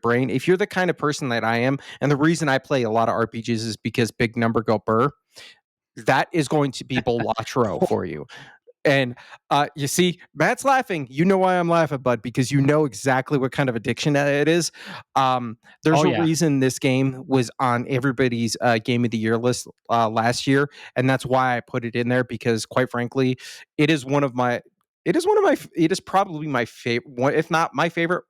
brain. If you're the kind of person that I am, and the reason I play a lot of RPGs is because big number go burr. That is going to be Balatro for you. And you see, Matt's laughing. You know why I'm laughing, bud, because you know exactly what kind of addiction that it is. There's Oh a yeah. reason this game was on everybody's game of the year list last year, and that's why I put it in there. Because, quite frankly, it is one of my. It is probably my favorite, if not my favorite,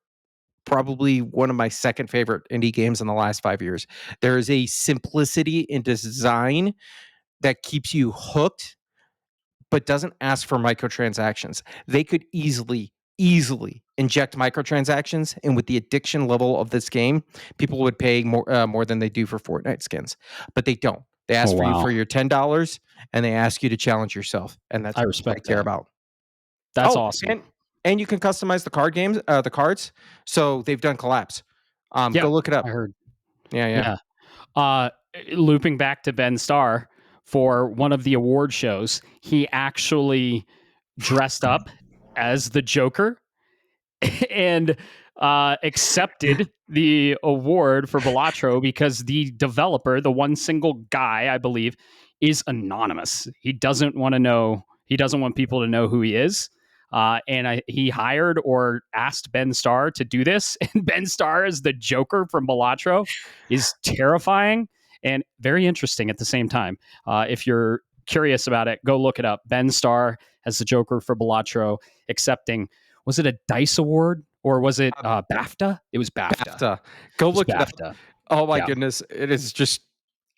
probably one of my second favorite indie games in the last 5 years. There is a simplicity in design that keeps you hooked but doesn't ask for microtransactions. They could easily inject microtransactions, and with the addiction level of this game, people would pay more than they do for Fortnite skins, but they don't. They Oh ask for you wow. for your $10, and they ask you to challenge yourself, and that's I what I respect care that. about. That's Oh, awesome. and you can customize the cards. So they've done collabs. Yeah, Go look it I up. heard. Yeah, yeah. Yeah. Uh, Looping back to Ben Starr for one of the award shows, he actually dressed up as the Joker and accepted the award for Balatro because the developer, the one single guy, I believe, is anonymous. He doesn't want to know. He doesn't want people to know who he is. He hired or asked Ben Starr to do this, and Ben Starr as the Joker from Balatro is terrifying and very interesting at the same time. If you're curious about it, go look it up. Ben Starr as the Joker for Balatro, accepting, was it a Dice Award or was it Um, BAFTA? It was BAFTA. It BAFTA. Go was look it up. BAFTA. Oh my Yeah. goodness, it is just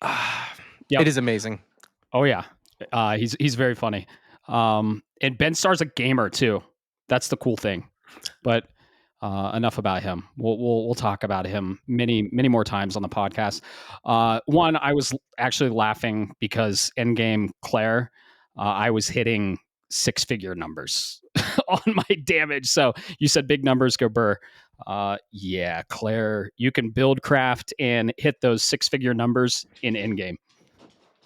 ah, Yep. it is amazing. Oh yeah. He's very funny. And Ben Starr's a gamer too. That's the cool thing. But enough about him. We'll talk about him many more times on the podcast. One, I was actually laughing because Endgame Claire, I was hitting six-figure numbers on my damage. So you said big numbers go burr. Yeah, Claire, you can build craft and hit those six-figure numbers in Endgame.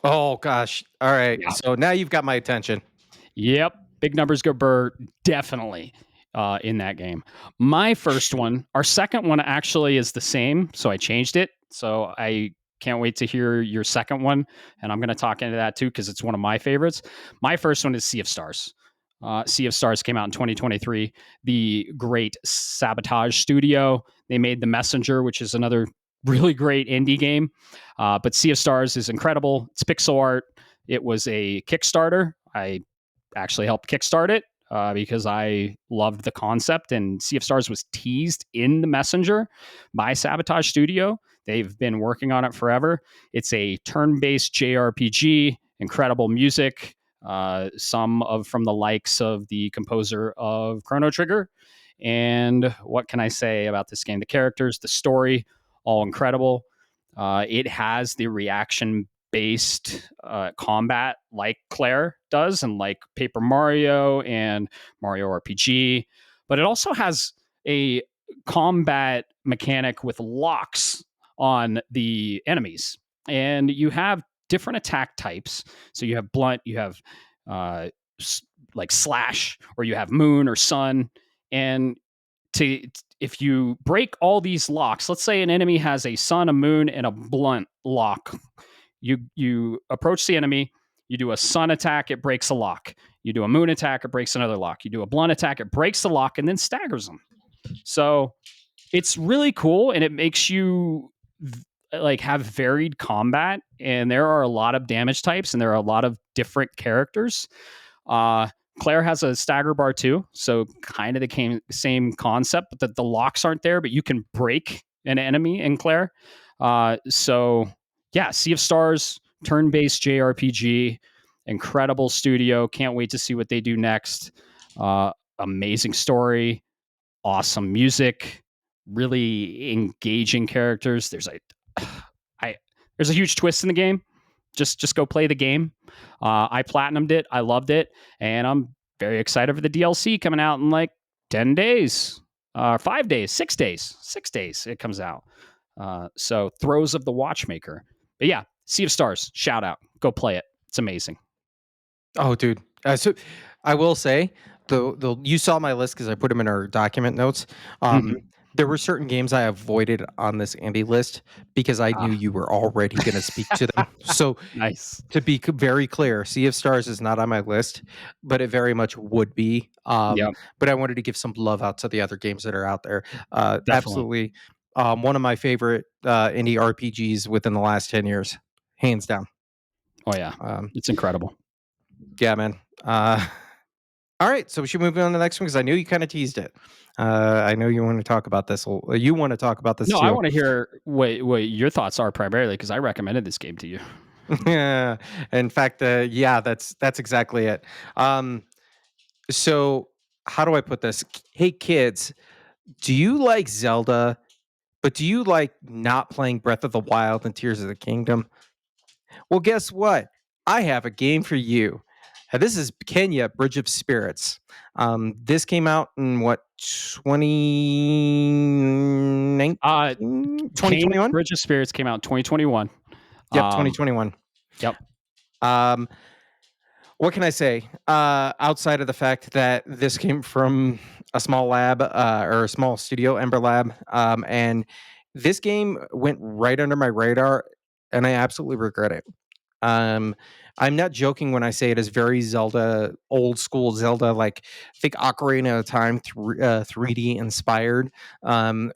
Oh gosh. All right. Yeah. So now you've got my attention. Yep. Big numbers go burr, definitely in that game. My first one, our second one actually is the same. So I changed it. So I can't wait to hear your second one. And I'm going to talk into that too because it's one of my favorites. My first one is Sea of Stars. Sea of Stars came out in 2023. The great Sabotage Studio. They made The Messenger, which is another really great indie game. But Sea of Stars is incredible. It's pixel art. It was a Kickstarter. I actually helped kickstart it because I loved the concept. And Sea of Stars was teased in The Messenger by Sabotage Studio. They've been working on it forever. It's a turn-based JRPG, incredible music, some of from the likes of the composer of Chrono Trigger. And what can I say about this game? The characters, the story, all incredible. It has the reaction based combat like Claire does and like Paper Mario and Mario RPG, but it also has a combat mechanic with locks on the enemies. And you have different attack types. So you have blunt, you have uh, like slash, or you have moon or sun. And to if you break all these locks, let's say an enemy has a sun, a moon, and a blunt lock. You approach the enemy, you do a sun attack, it breaks a lock. You do a moon attack, it breaks another lock. You do a blunt attack, it breaks the lock and then staggers them. So it's really cool and it makes you like have varied combat, and there are a lot of damage types and there are a lot of different characters. uh Claire has a stagger bar too, so kind of the same concept, but the locks aren't there, but you can break an enemy in Claire. So yeah, Sea of Stars, turn-based JRPG, incredible studio. Can't wait to see what they do next. Amazing story, awesome music, really engaging characters. I there's a huge twist in the game. Just go play the game. I platinumed it. I loved it, and I'm very excited for the DLC coming out in like 10 days, 5 days, 6 days, 6 days. It comes out. So Throes of the Watchmaker. But yeah, Sea of Stars. Shout out. Go play it. It's amazing. Oh, dude. So I will say, the you saw my list because I put them in our document notes. Mhm. Um, There were certain games I avoided on this indie list because I knew Ah, you were already gonna speak to them. So, nice. to be very clear, Sea of Stars is not on my list, but it very much would be. Yep, But I wanted to give some love out to the other games that are out there. definitely. Absolutely, one of my favorite indie RPGs within the last 10 years, hands down. Oh yeah, Um, it's incredible. yeah, man. All right, so we should move on to the next one because I knew you kind of teased it. I know you want to talk about this. You want to talk about this No, I too. want to hear what your thoughts are primarily because I recommended this game to you. Yeah. In fact, yeah, that's exactly it. Um, so how do I put this? Hey, kids, do you like Zelda? But do you like not playing Breath of the Wild and Tears of the Kingdom? Well, guess what? I have a game for you. This is Kenya Bridge of Spirits. This came out in what, 2019, Uh, Kane 2021? Bridge of Spirits came out in 2021. Yep, Um, 2021. yep, Um, what can I say? Outside of the fact that this came from a small lab or a small studio, Ember Lab, and this game went right under my radar, and I absolutely regret it. Um, I'm not joking when I say it is very Zelda, old school Zelda, like think Ocarina of Time 3D inspired,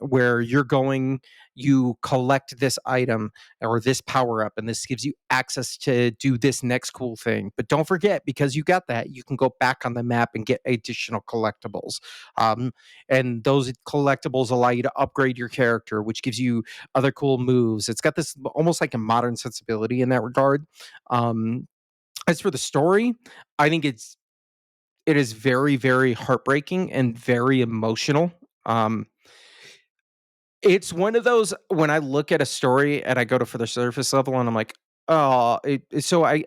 where you're going, you collect this item or this power up, and this gives you access to do this next cool thing. But don't forget, because you got that, you can go back on the map and get additional collectibles. And those collectibles allow you to upgrade your character, which gives you other cool moves. It's got this almost like a modern sensibility in that regard. um, as for the story, I think it is very, very heartbreaking and very emotional. Um, it's one of those when I look at a story and I go to for the surface level and I'm like, oh, I-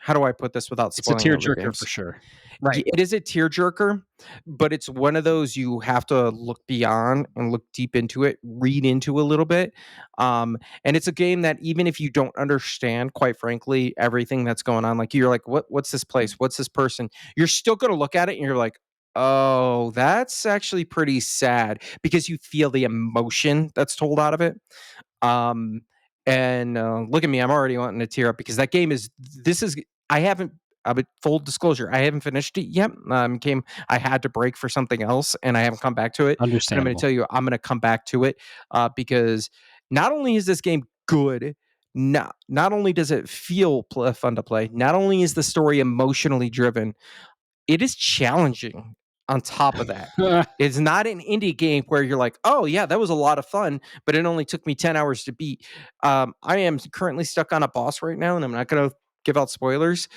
how do I put this without it's a spoiling other tearjerker for games? sure. Right. It is a tearjerker, but it's one of those you have to look beyond and look deep into it, read into a little bit. And it's a game that even if you don't understand, quite frankly, everything that's going on, like you're like, what's this place? What's this person? You're still gonna look at it and you're like, oh, that's actually pretty sad because you feel the emotion that's told out of it. Um, and look at me, I'm already wanting to tear up because that game is. This is. I haven't. But full disclosure, I haven't finished it yet. I had to break for something else, and I haven't come back to it. And I'm going to Understandable. tell you, I'm going to come back to it because not only is this game good, not only does it feel fun to play, not only is the story emotionally driven, it is challenging on top of that. It's not an indie game where you're like, "Oh, yeah, that was a lot of fun, but it only took me 10 hours to beat." I am currently stuck on a boss right now, and I'm not gonna give out spoilers.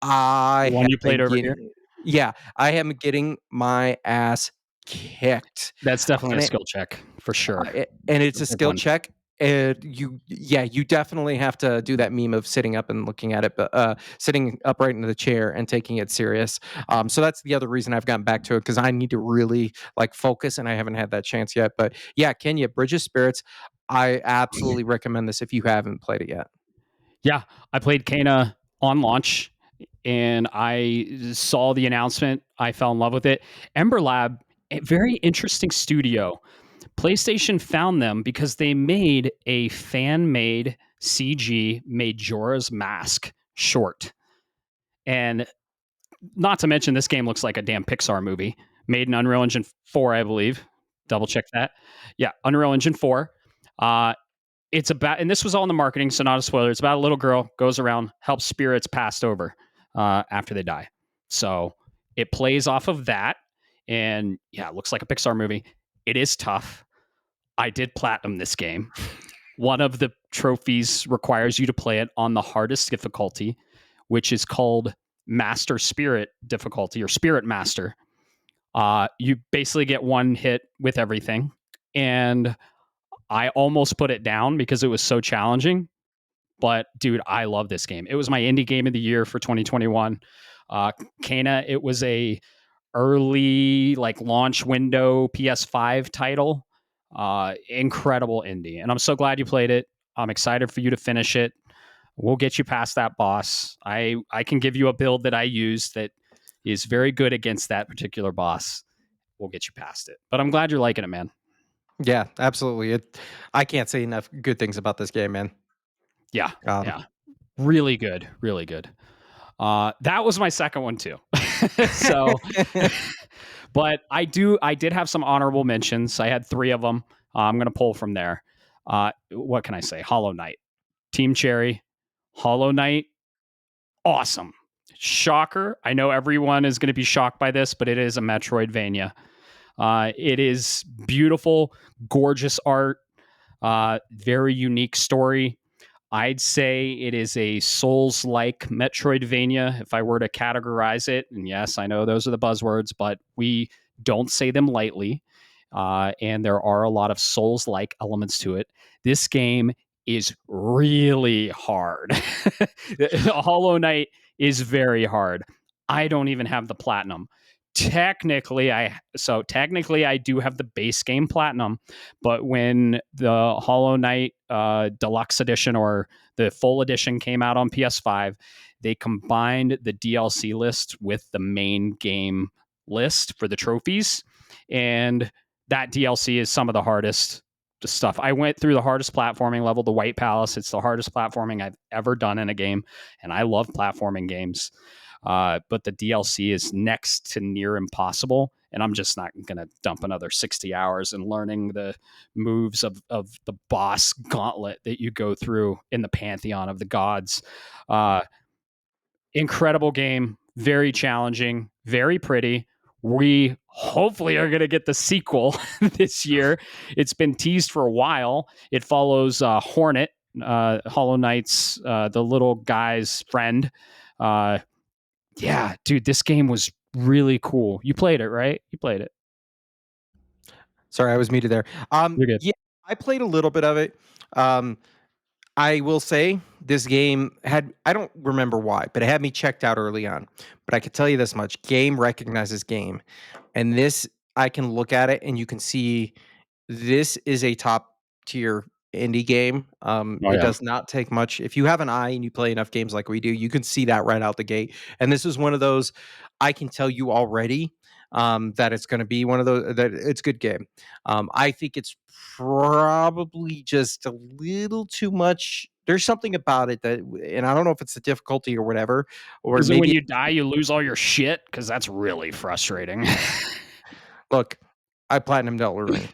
The I one have you played been over here. getting Yeah, I am getting my ass kicked. That's definitely And a it skill check for sure. and A it's a big skill one. check. You definitely have to do that meme of sitting up and looking at it, but sitting upright in the chair and taking it serious. So that's the other reason I've gotten back to it because I need to really like focus, and I haven't had that chance yet. But yeah, Kenya, Bridge of Spirits, I absolutely recommend this if you haven't played it yet. Yeah, I played Kana on launch and I saw the announcement. I fell in love with it. Ember Lab, a very interesting studio. PlayStation found them because they made a fan made CG Majora's Mask short. And not to mention, this game looks like a damn Pixar movie made in Unreal Engine 4, I believe. Double check that. Yeah, Unreal Engine 4. Uh, it's about, and this was all in the marketing, so not a spoiler. It's about a little girl goes around, helps spirits passed over after they die. So it plays off of that, and yeah, it looks like a Pixar movie. It is tough. I did platinum this game. One of the trophies requires you to play it on the hardest difficulty, which is called Master Spirit difficulty or Spirit Master. You basically get one hit with everything, and I almost put it down because it was so challenging. But dude, I love this game. It was my indie game of the year for 2021. Uh, Kana, it was a early like launch window PS5 title. Incredible indie, and I'm so glad you played it. I'm excited for you to finish it. We'll get you past that boss. I can give you a build that I use that is very good against that particular boss. We'll get you past it. But I'm glad you're liking it, man. Yeah, absolutely. I can't say enough good things about this game, man. Yeah, Um, yeah, really good, really good. That was my second one too. So, but I did have some honorable mentions. I had three of them. I'm gonna pull from there. What can I say? Hollow Knight, Team Cherry, Hollow Knight, awesome. Shocker. I know everyone is going to be shocked by this, but it is a Metroidvania. It is beautiful, gorgeous art, very unique story. I'd say it is a Souls like Metroidvania if I were to categorize it. And yes, I know those are the buzzwords, but we don't say them lightly. And there are a lot of Souls like elements to it. This game is really hard. Hollow Knight is very hard. I don't even have the platinum. Technically I do have the base game platinum, but when the Hollow Knight deluxe edition or the full edition came out on PS5, they combined the DLC list with the main game list for the trophies, and that DLC is some of the hardest stuff. I went through the hardest platforming level, the White Palace. It's the hardest platforming I've ever done in a game, and I love platforming games. But the DLC is next to near impossible, and I'm just not going to dump another 60 hours in learning the moves of the boss gauntlet that you go through in the pantheon of the gods. Uh, Incredible game, very challenging, very pretty. We hopefully are going to get the sequel this year. It's been teased for a while. It follows Hornet, Hollow Knight's the little guy's friend. Uh, yeah, dude, this game was really cool. You played it, right? You played it. Sorry, I was muted there. You're good. Yeah, I played a little bit of it. Um, I will say this game had I don't remember why, but it had me checked out early on. But I could tell you this much, game recognizes game. And this I can look at it and you can see this is a top tier indie game. Oh It yeah. does not take much. If you have an eye and you play enough games like we do, you can see that right out the gate. And this is one of those I can tell you already that it's going to be one of those that it's a good game. I think it's probably just a little too much. There's something about it that, and I don't know if it's the difficulty or whatever, or Is it when maybe you die you lose all your shit? Because that's really frustrating. look, I platinum Elden Ring.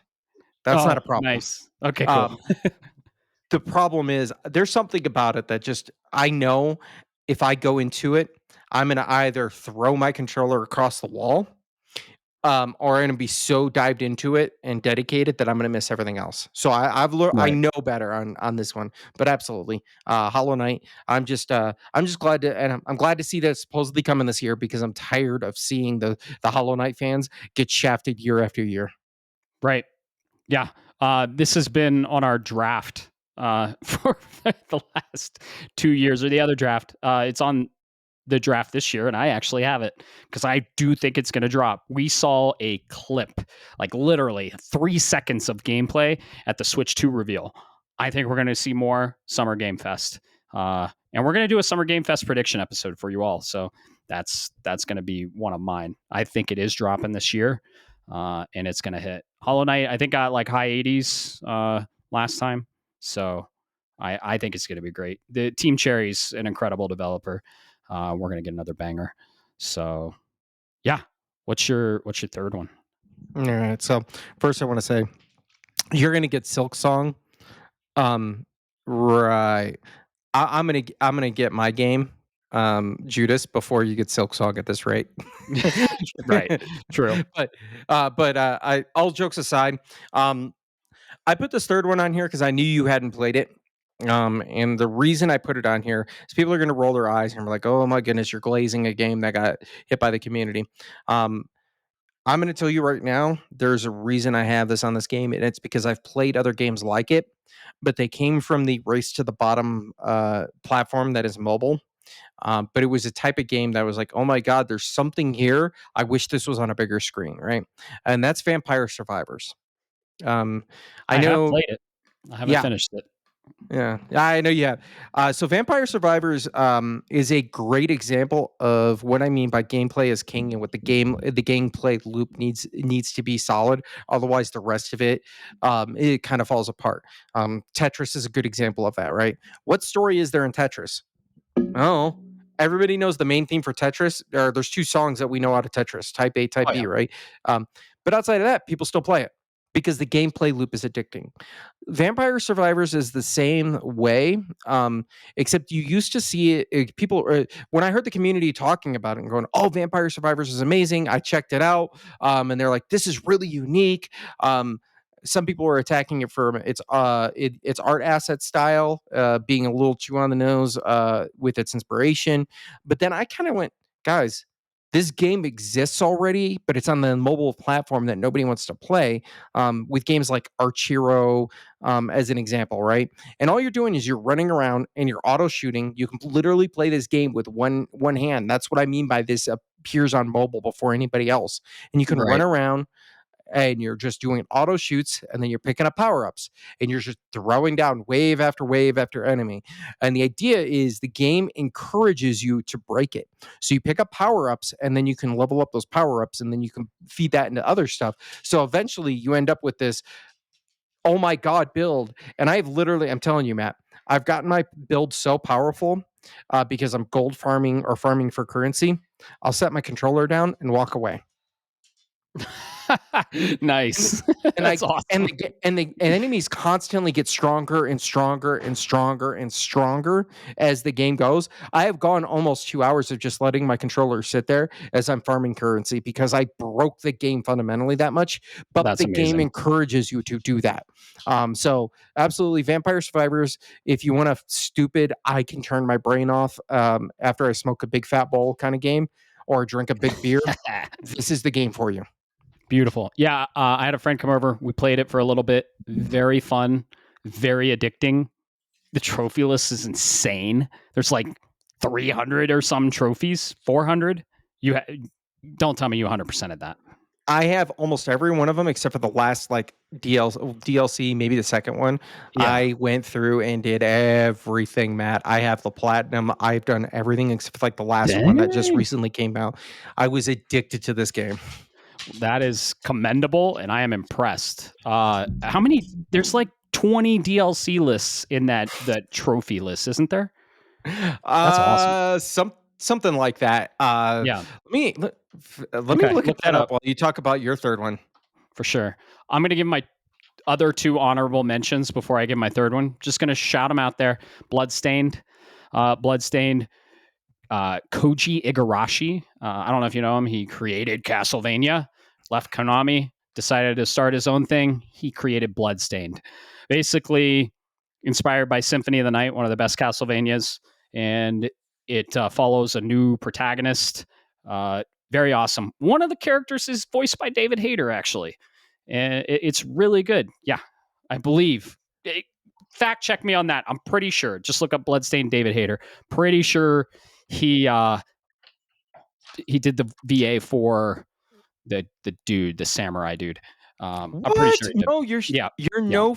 That's not Oh, a problem. nice. Okay, cool. Um, the problem is there's something about it that just I know if I go into it, I'm gonna either throw my controller across the wall, or I'm gonna be so dived into it and dedicated that I'm gonna miss everything else. So I've learned I Right. know better on this one, but absolutely, Hollow Knight. I'm just glad to, and I'm glad to see that it's supposedly coming this year because I'm tired of seeing the Hollow Knight fans get shafted year after year. Right. Yeah. This has been on our draft for the last 2 years, or the other draft. It's on the draft this year, and I actually have it because I do think it's going to drop. We saw a clip, like literally 3 seconds of gameplay at the Switch 2 reveal. I think we're going to see more Summer Game Fest, and we're going to do a Summer Game Fest prediction episode for you all. So that's going to be one of mine. I think it is dropping this year, and it's going to hit. Hollow Knight, I think got like high 80s last time, so I think it's going to be great. The Team Cherry's an incredible developer. We're gonna get another banger. So yeah, what's your third one? All right. So first, I want to say you're gonna get Silk Song. Right. I'm gonna get my game, Judas, before you get Silk Song at this rate. Right. True. But I all jokes aside, um, I put this third one on here because I knew you hadn't played it. And the reason I put it on here is people are gonna roll their eyes and be like, "Oh my goodness, you're glazing a game that got hit by the community." Um, I'm gonna tell you right now, there's a reason I have this on this game, and it's because I've played other games like it, but they came from the race to the bottom platform that is mobile. But it was a type of game that was like, oh my god, there's something here. I wish this was on a bigger screen, right? And that's Vampire Survivors. Um, I I have know, played it. I haven't yeah, finished it. Yeah, I know you have. So Vampire Survivors is a great example of what I mean by gameplay is king, and what the gameplay loop needs to be solid. Otherwise, the rest of it it kind of falls apart. Tetris is a good example of that, right? What story is there in Tetris? Oh, everybody knows the main theme for Tetris. There's two songs that we know out of Tetris, Type A, Type Oh yeah, B, right? Um, but outside of that, people still play it because the gameplay loop is addicting. Vampire Survivors is the same way, except you used to see people. When I heard the community talking about it and going, "Oh, Vampire Survivors is amazing," I checked it out, and they're like, "This is really unique." Some people were attacking it for its art asset style being a little too on the nose with its inspiration, but then I kind of went, guys, this game exists already, but it's on the mobile platform that nobody wants to play. With games like Archero, as an example, right? And all you're doing is you're running around and you're auto shooting. You can literally play this game with one hand. That's what I mean by this appears on mobile before anybody else, and you can run right. around and you're just doing auto shoots, and then you're picking up power ups and you're just throwing down wave after enemy. And the idea is the game encourages you to break it. So you pick up power ups and then you can level up those power ups and then you can feed that into other stuff. So eventually you end up with this, oh my God, build. And I'm telling you, Matt, I've gotten my build so powerful because I'm gold farming or farming for currency. I'll set my controller down and walk away. And Nice. and That's I awesome. and enemies constantly get stronger and stronger and stronger and stronger as the game goes. I have gone almost 2 hours of just letting my controller sit there as I'm farming currency because I broke the game fundamentally that much, but That's the game amazing. encourages you to do that. So absolutely, Vampire Survivors. If you want a stupid, I can turn my brain off after I smoke a big fat bowl kind of game or drink a big beer, this is the game for you. Beautiful. Yeah, I had a friend come over. We played it for a little bit. Very fun, very addicting. The trophy list is insane. There's like 300 or some trophies, 400. Don't tell me you 100% of that. I have almost every one of them except for the last like DLC, maybe the second one. Yeah. I went through and did everything, Matt. I have the platinum. I've done everything except for like the last one that just Dang. recently came out. I was addicted to this game. That is commendable, and I am impressed. How many? There's like 20 DLC lists in that trophy list, isn't there? That's awesome. Something like that. Yeah. Let me Okay. look Look at that that up up while you talk about your third one. for sure. I'm gonna give my other two honorable mentions before I give my third one. Just gonna shout them out there. Bloodstained, Bloodstained, Koji Igarashi. I don't know if you know him. He created Castlevania, left Konami, decided to start his own thing. He created Bloodstained. Basically, inspired by Symphony of the Night, one of the best Castlevanias, and it follows a new protagonist. Very awesome. One of the characters is voiced by David Hayter, actually, and it's really good. Yeah, I believe. Fact check me on that. I'm pretty sure. Just look up Bloodstained David Hayter. Pretty sure he he did the VA for the dude, the samurai dude. I'm pretty What? sure he did. No, Yeah, you're yeah, no.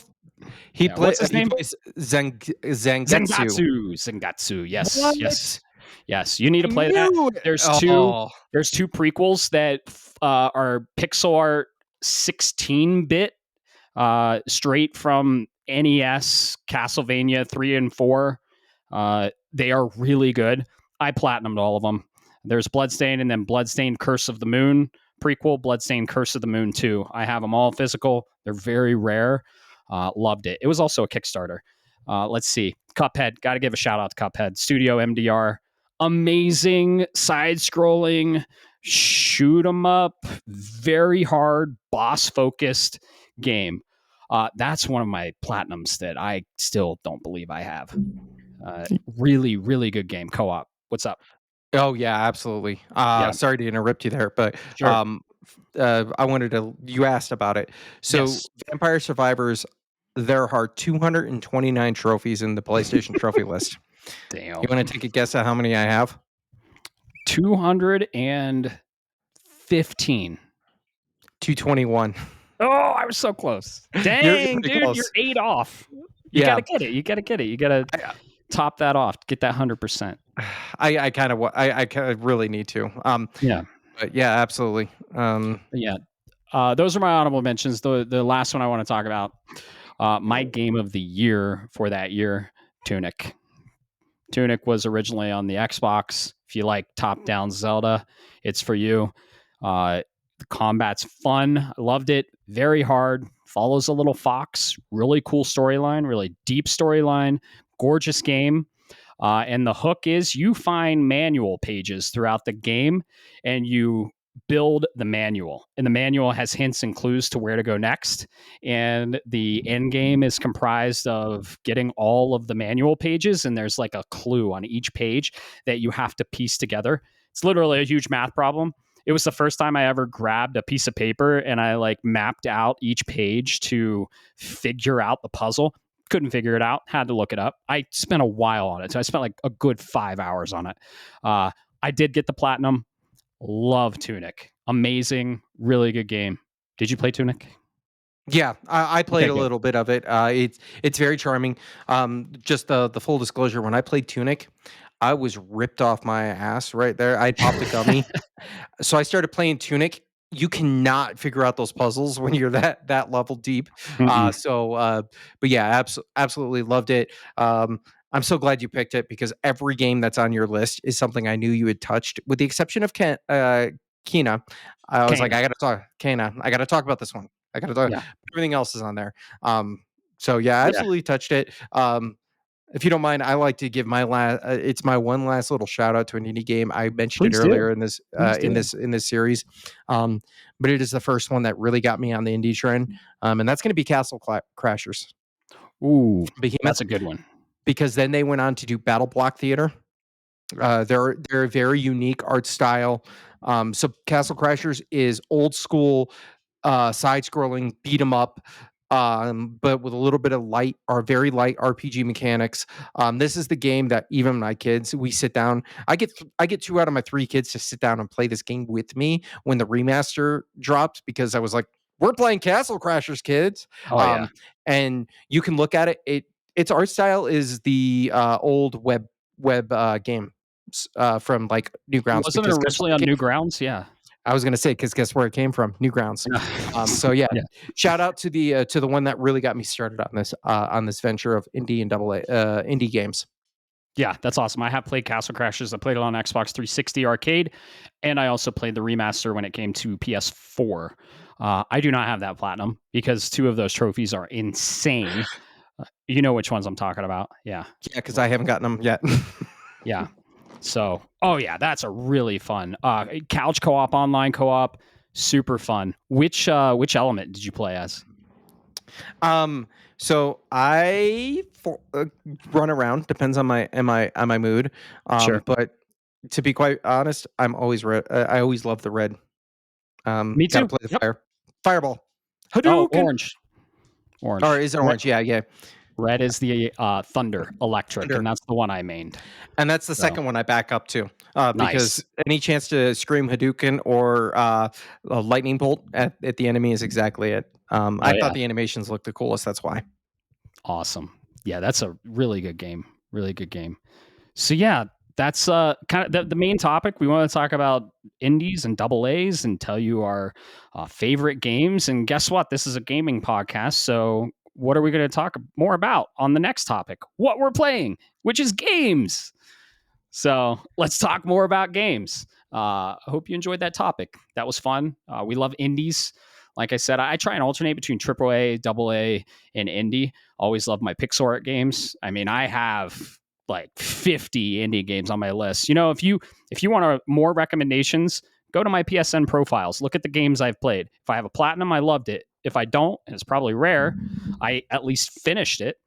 yeah. What's his He name? plays Zangetsu. Zangatsu. Yes, yes, What? yes. You need I to play that. knew it. There's two. Oh. There's two prequels that are pixel art 16-bit, straight from NES, Castlevania 3 and 4. They are really good. I platinumed all of them. There's Bloodstained and then Bloodstained Curse of the Moon prequel, Bloodstained Curse of the Moon 2. I have them all physical. They're very rare. Loved it. It was also a Kickstarter. Let's see. Cuphead. Got to give a shout out to Cuphead. Studio MDR. Amazing side scrolling, shoot 'em up, very hard, boss focused game. That's one of my platinums that I still don't believe I have. Really, really good game. Co-op. What's up? Oh yeah, absolutely. Yeah, Sorry to interrupt you there, but sure. I wanted to. You asked about it. So, Yes. Vampire Survivors, there are 229 trophies in the PlayStation trophy list. You Damn. want to take a guess at how many I have? 215. 221. Oh, I was so close. You're Dang, pretty dude, you're close. 8 off. You Yeah. gotta get it. You gotta get it. You gotta I top that off. Get that 100%. I kind of I kind of really need to. Yeah. But yeah, absolutely. Yeah. Those are my honorable mentions. The last one I want to talk about, my game of the year for that year, Tunic. Tunic was originally on the Xbox. If you like top-down Zelda, it's for you. The combat's fun. I loved it. Very hard. Follows a little fox. Really cool storyline. Really deep storyline. Gorgeous game. And the hook is you find manual pages throughout the game and you build the manual. And the manual has hints and clues to where to go next. And the end game is comprised of getting all of the manual pages. And there's like a clue on each page that you have to piece together. It's literally a huge math problem. It was the first time I ever grabbed a piece of paper and I like mapped out each page to figure out the puzzle. Couldn't figure it out, had to look it up. I spent a while on it, so I spent like a good 5 hours on it. I did get the platinum. Love Tunic. Amazing, really good game. Did you play Tunic? Yeah, I played Okay, a good. little bit of it. It's very charming. Just the full disclosure, when I played Tunic, I was ripped off my ass right there. I popped a gummy. So I started playing Tunic. You cannot figure out those puzzles when you're that level deep. Mm-mm. But yeah, absolutely loved it. I'm so glad you picked it because every game that's on your list is something I knew you had touched, with the exception of Kena. I was like, Kana. I gotta talk Kena. I gotta talk about this one. I gotta talk. Yeah, Everything else is on there. So yeah, I yeah. absolutely touched it. If you don't mind, I like to give my last. It's my one last little shout out to an indie game. I mentioned it Please do. earlier in this Please do. series, but it is the first one that really got me on the indie trend, and that's going to be Crashers Ooh, from Behemoth, that's a good one. because then they went on to do Battle Block Theater. They're a very unique art style. So Castle Crashers is old school, side-scrolling beat 'em up, but with a little bit of light or very light RPG mechanics. This is the game that even my kids, we sit down. I get 2 out of my 3 kids to sit down and play this game with me when the remaster dropped, because I was like, "We're playing Castle Crashers, kids." Oh yeah. Um, and you can look at it. Its art style is the old game from like Newgrounds, Wasn't it because guess where originally it on came from? Newgrounds? Yeah. I was gonna say, because guess where it came from? Newgrounds. So yeah, Yeah. shout out to the one that really got me started on this venture of indie and double A indie games. Yeah, that's awesome. I have played Castle Crashers. I played it on Xbox 360 arcade, and I also played the remaster when it came to PS4. I do not have that platinum because 2 of those trophies are insane. You know which ones I'm talking about. Yeah. Yeah, because I haven't gotten them yet. Yeah. So, oh yeah, that's a really fun couch co-op, online co-op, super fun. Which element did you play as? So run around. Depends on my mood. Sure. But to be quite honest, I'm always red. I always love the red. Me Got to too. play the Yep. fireball. Oh, Hadouken. orange. Or Orange. is it Red, orange? Yeah, yeah. red is the thunder electric, and Thunder. that's the one I mained. And that's the So second one I back up to, because nice. any chance to scream Hadouken or a lightning bolt at the enemy is exactly it. Oh I yeah. thought the animations looked the coolest. That's why. Awesome. Yeah, that's a really good game. Really good game. So yeah, that's kind of the main topic. We want to talk about indies and double A's and tell you our favorite games. And guess what? This is a gaming podcast. So what are we going to talk more about on the next topic? What we're playing, which is games. So let's talk more about games. I hope you enjoyed that topic. That was fun. We love indies. Like I said, I try and alternate between AAA, AA, and indie. Always love my pixel art games. I mean, I have like 50 indie games on my list. You know, if you want more recommendations, go to my PSN profiles. Look at the games I've played. If I have a platinum, I loved it. If I don't, and it's probably rare, I at least finished it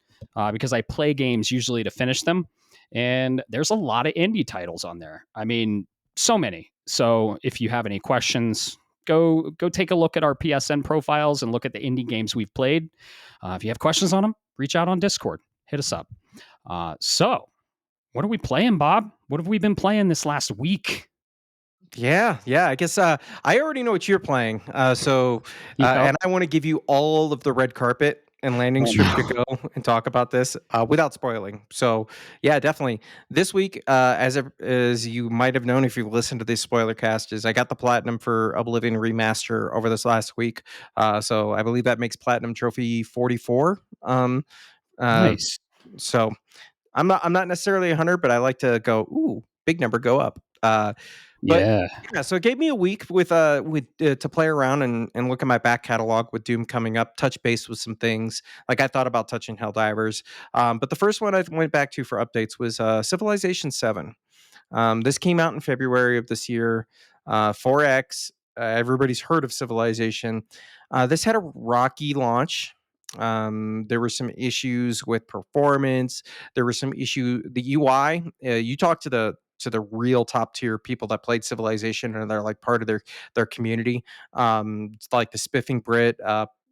because I play games usually to finish them. And there's a lot of indie titles on there. I mean, so many. So if you have any questions, go take a look at our PSN profiles and look at the indie games we've played. If you have questions on them, reach out on Discord. Hit us up. So, what are we playing, Bob? What have we been playing this last week? Yeah, yeah. I guess I already know what you're playing. FIFA. And I want to give you all of the red carpet and landing Oh strip to no. go and talk about this without spoiling. So yeah, definitely this week, as you might have known if you listened to this spoiler cast, is I got the platinum for Oblivion Remaster over this last week. So I believe that makes platinum trophy 44. Uh, Nice. so I'm not necessarily a hunter, but I like to go, ooh, big number, go up. But Yeah. yeah, so it gave me a week with to play around and look at my back catalog with Doom coming up, touch base with some things. Like I thought about touching Helldivers, but the first one I went back to for updates was Civilization 7. This came out in February of this year. 4X. Everybody's heard of Civilization. This had a rocky launch. There were some issues with performance. There were some issue. The UI. You talk to the real top tier people that played Civilization and they're like part of their community. It's like the Spiffing Brit.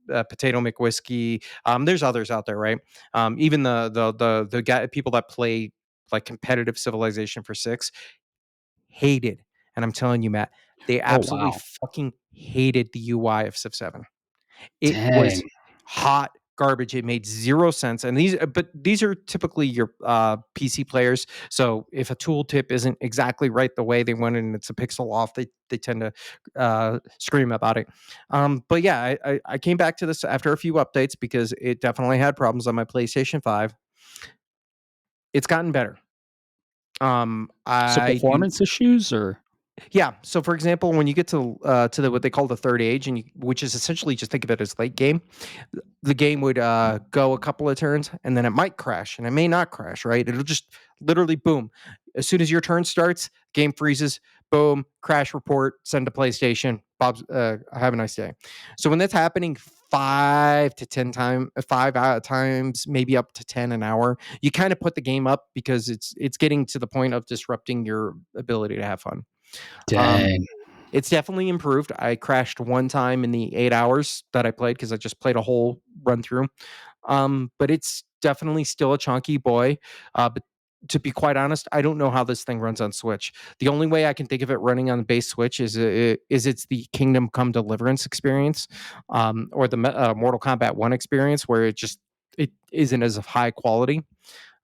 Potato McWhiskey. There's others out there, right? Even the guy people that play like competitive Civilization for 6 hated, and I'm telling you, Matt, they Oh absolutely wow. fucking hated the UI of Civ 7. It was Dang. hot garbage. It made 0 sense, and these are typically your, PC players, so if a tooltip isn't exactly right the way they want it and it's a pixel off, they tend to, scream about it. But yeah, I came back to this after a few updates because it definitely had problems on my PlayStation 5. It's gotten better. So I do performance issues or Yeah. So, for example, when you get to the what they call the third age, which is essentially just think of it as late game, the game would go a couple of turns and then it might crash and it may not crash. Right? It'll just literally boom. As soon as your turn starts, game freezes. Boom, crash report. Send to PlayStation. Bob's. Have a nice day. So when that's happening 5 times, maybe up to 10 an hour, you kind of put the game up because it's getting to the point of disrupting your ability to have fun. Um, dang. it's definitely improved. I crashed one time in the 8 hours that I played because I just played a whole run through. But it's definitely still a chunky boy. But to be quite honest, I don't know how this thing runs on Switch. The only way I can think of it running on the base Switch is it's the Kingdom Come Deliverance experience, or the Mortal Kombat 1 experience, where it isn't as of high quality.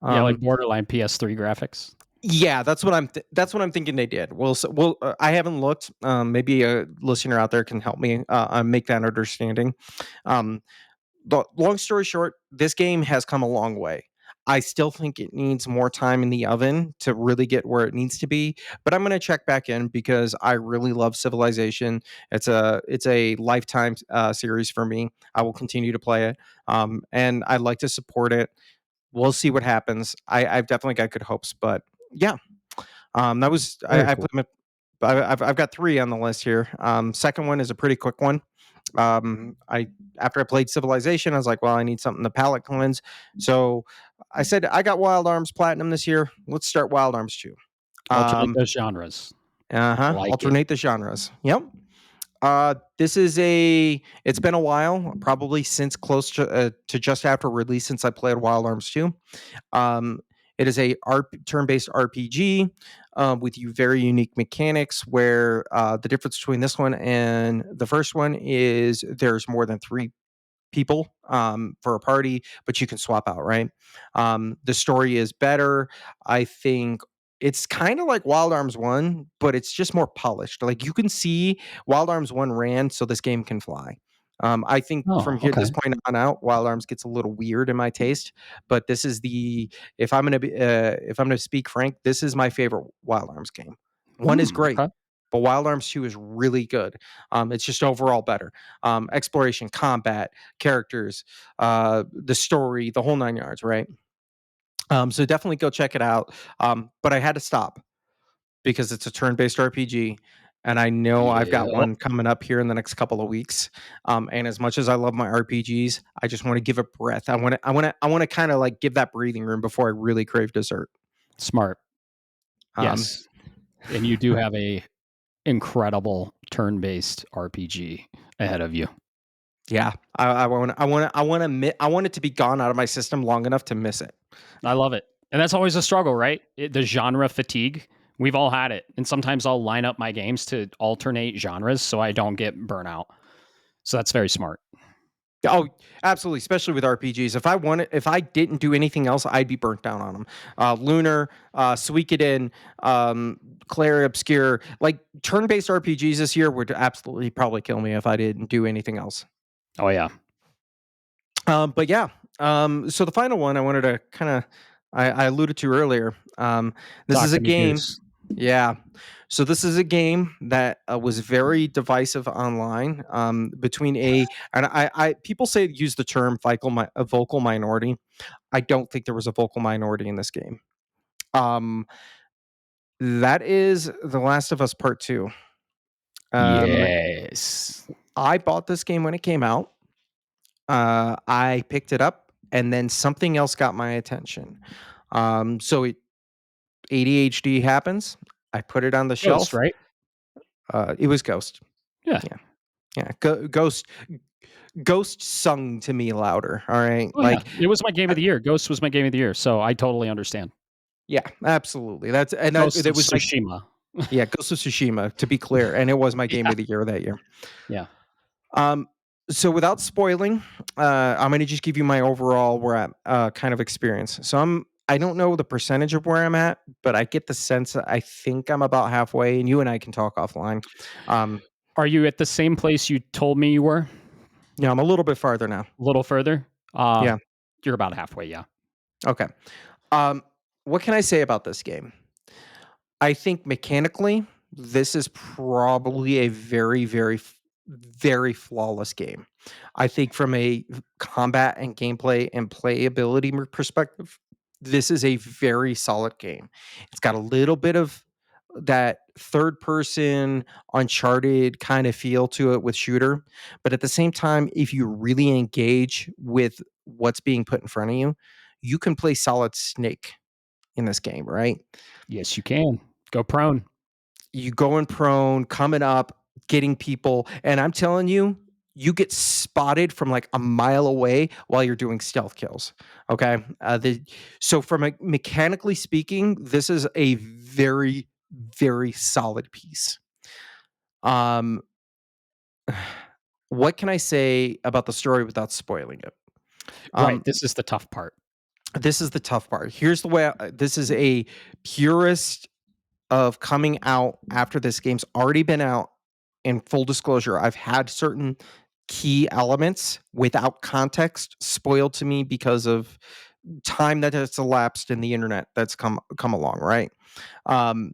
Yeah, like Um, borderline PS3 graphics. yeah, that's what I'm thinking they did. I haven't looked. Maybe a listener out there can help me make that understanding. Um, the long story short, this game has come a long way. I still think it needs more time in the oven to really get where it needs to be, but I'm going to check back in because I really love Civilization. It's a lifetime series for me. I will continue to play it, and I'd like to support it. We'll see what happens. I've definitely got good hopes, but yeah, that was Very I cool. put my I've got 3 on the list here. Second one is a pretty quick one. I After I played Civilization, I was like, well, I need something to palate cleanse. So I said I got Wild Arms Platinum this year. Let's start Wild Arms 2. Alternate Um, those genres. I uh-huh. like it. Alternate the genres. Yep. It's been a while, probably since close to just after release since I played Wild Arms 2. Um, it is a turn-based RPG with you very unique mechanics. Where the difference between this one and the first one is there's more than 3 people for a party, but you can swap out, right? The story is better. I think it's kind of like Wild Arms 1, but it's just more polished. Like you can see Wild Arms 1 ran so this game can fly. I think Oh, from here okay. this point on out, Wild Arms gets a little weird in my taste, but this is the if I'm gonna speak frank, this is my favorite Wild Arms game. One is great, Okay. but Wild Arms 2 is really good. It's just overall better. Exploration, combat, characters, the story, the whole 9 yards, right? So definitely go check it out. But I had to stop because it's a turn-based RPG, and I know I've got Yep. one coming up here in the next couple of weeks. And as much as I love my RPGs, I just want to give it breath. I want to kind of like give that breathing room before I really crave dessert. Smart. Um, Yes. And you do have a incredible turn-based RPG ahead of you. yeah, I want it to be gone out of my system long enough to miss it. I love it. And that's always a struggle, right? The genre fatigue. We've all had it. And sometimes I'll line up my games to alternate genres so I don't get burnout. So that's very smart. Oh, absolutely, especially with RPGs. If I didn't do anything else, I'd be burnt down on them. Lunar, Suikoden, Clair Obscure, like turn-based RPGs this year would absolutely probably kill me if I didn't do anything else. Oh yeah. But yeah, so the final one I wanted to kind of I alluded to earlier. This is a Talking to game. Goose. Yeah. So this is a game that was very divisive online between and people say use the term a vocal minority. I don't think there was a vocal minority in this game. Um, that is The Last of Us Part Two. Um, Yes. I bought this game when it came out. I picked it up, and then something else got my attention. ADHD happens. I put it on the Ghost, shelf. right? It was Ghost. Yeah. Yeah, yeah. Ghost sung to me louder. All right, Oh yeah. It was my game of the year. Ghost was my game of the year, so I totally understand. yeah, absolutely. Ghost That of was like Tsushima. yeah, Ghost of Tsushima. To be clear, and it was my game Yeah. of the year that year. Yeah. Um, so without spoiling, I'm going to just give you my overall where I'm kind of experience. I don't know the percentage of where I'm at, but I get the sense that I think I'm about halfway, and you and I can talk offline. Um, Are you at the same place you told me you were? yeah, I'm a little bit farther now. A little further? Yeah. You're about halfway, yeah. Okay. Um, what can I say about this game? I think mechanically, this is probably a very flawless game. I think from a combat and gameplay and playability perspective, this is a very solid game. It's got a little bit of that third person uncharted kind of feel to it with shooter, but at the same time, if you really engage with what's being put in front of you, you can play solid Snake in this game, right? Yes, you can. Go prone. You going prone, coming up, getting people, and I'm telling you, you get spotted from like a mile away while you're doing stealth kills. Okay, so from a mechanically speaking, this is a very solid piece. Um, what can I say about the story without spoiling it? Right, Um, this is the tough part. this is the tough part. Here's the way. This is a purist of coming out after this game's already been out. In full disclosure, I've had certain key elements without context spoiled to me because of time that has elapsed in the internet that's come along, right? Um,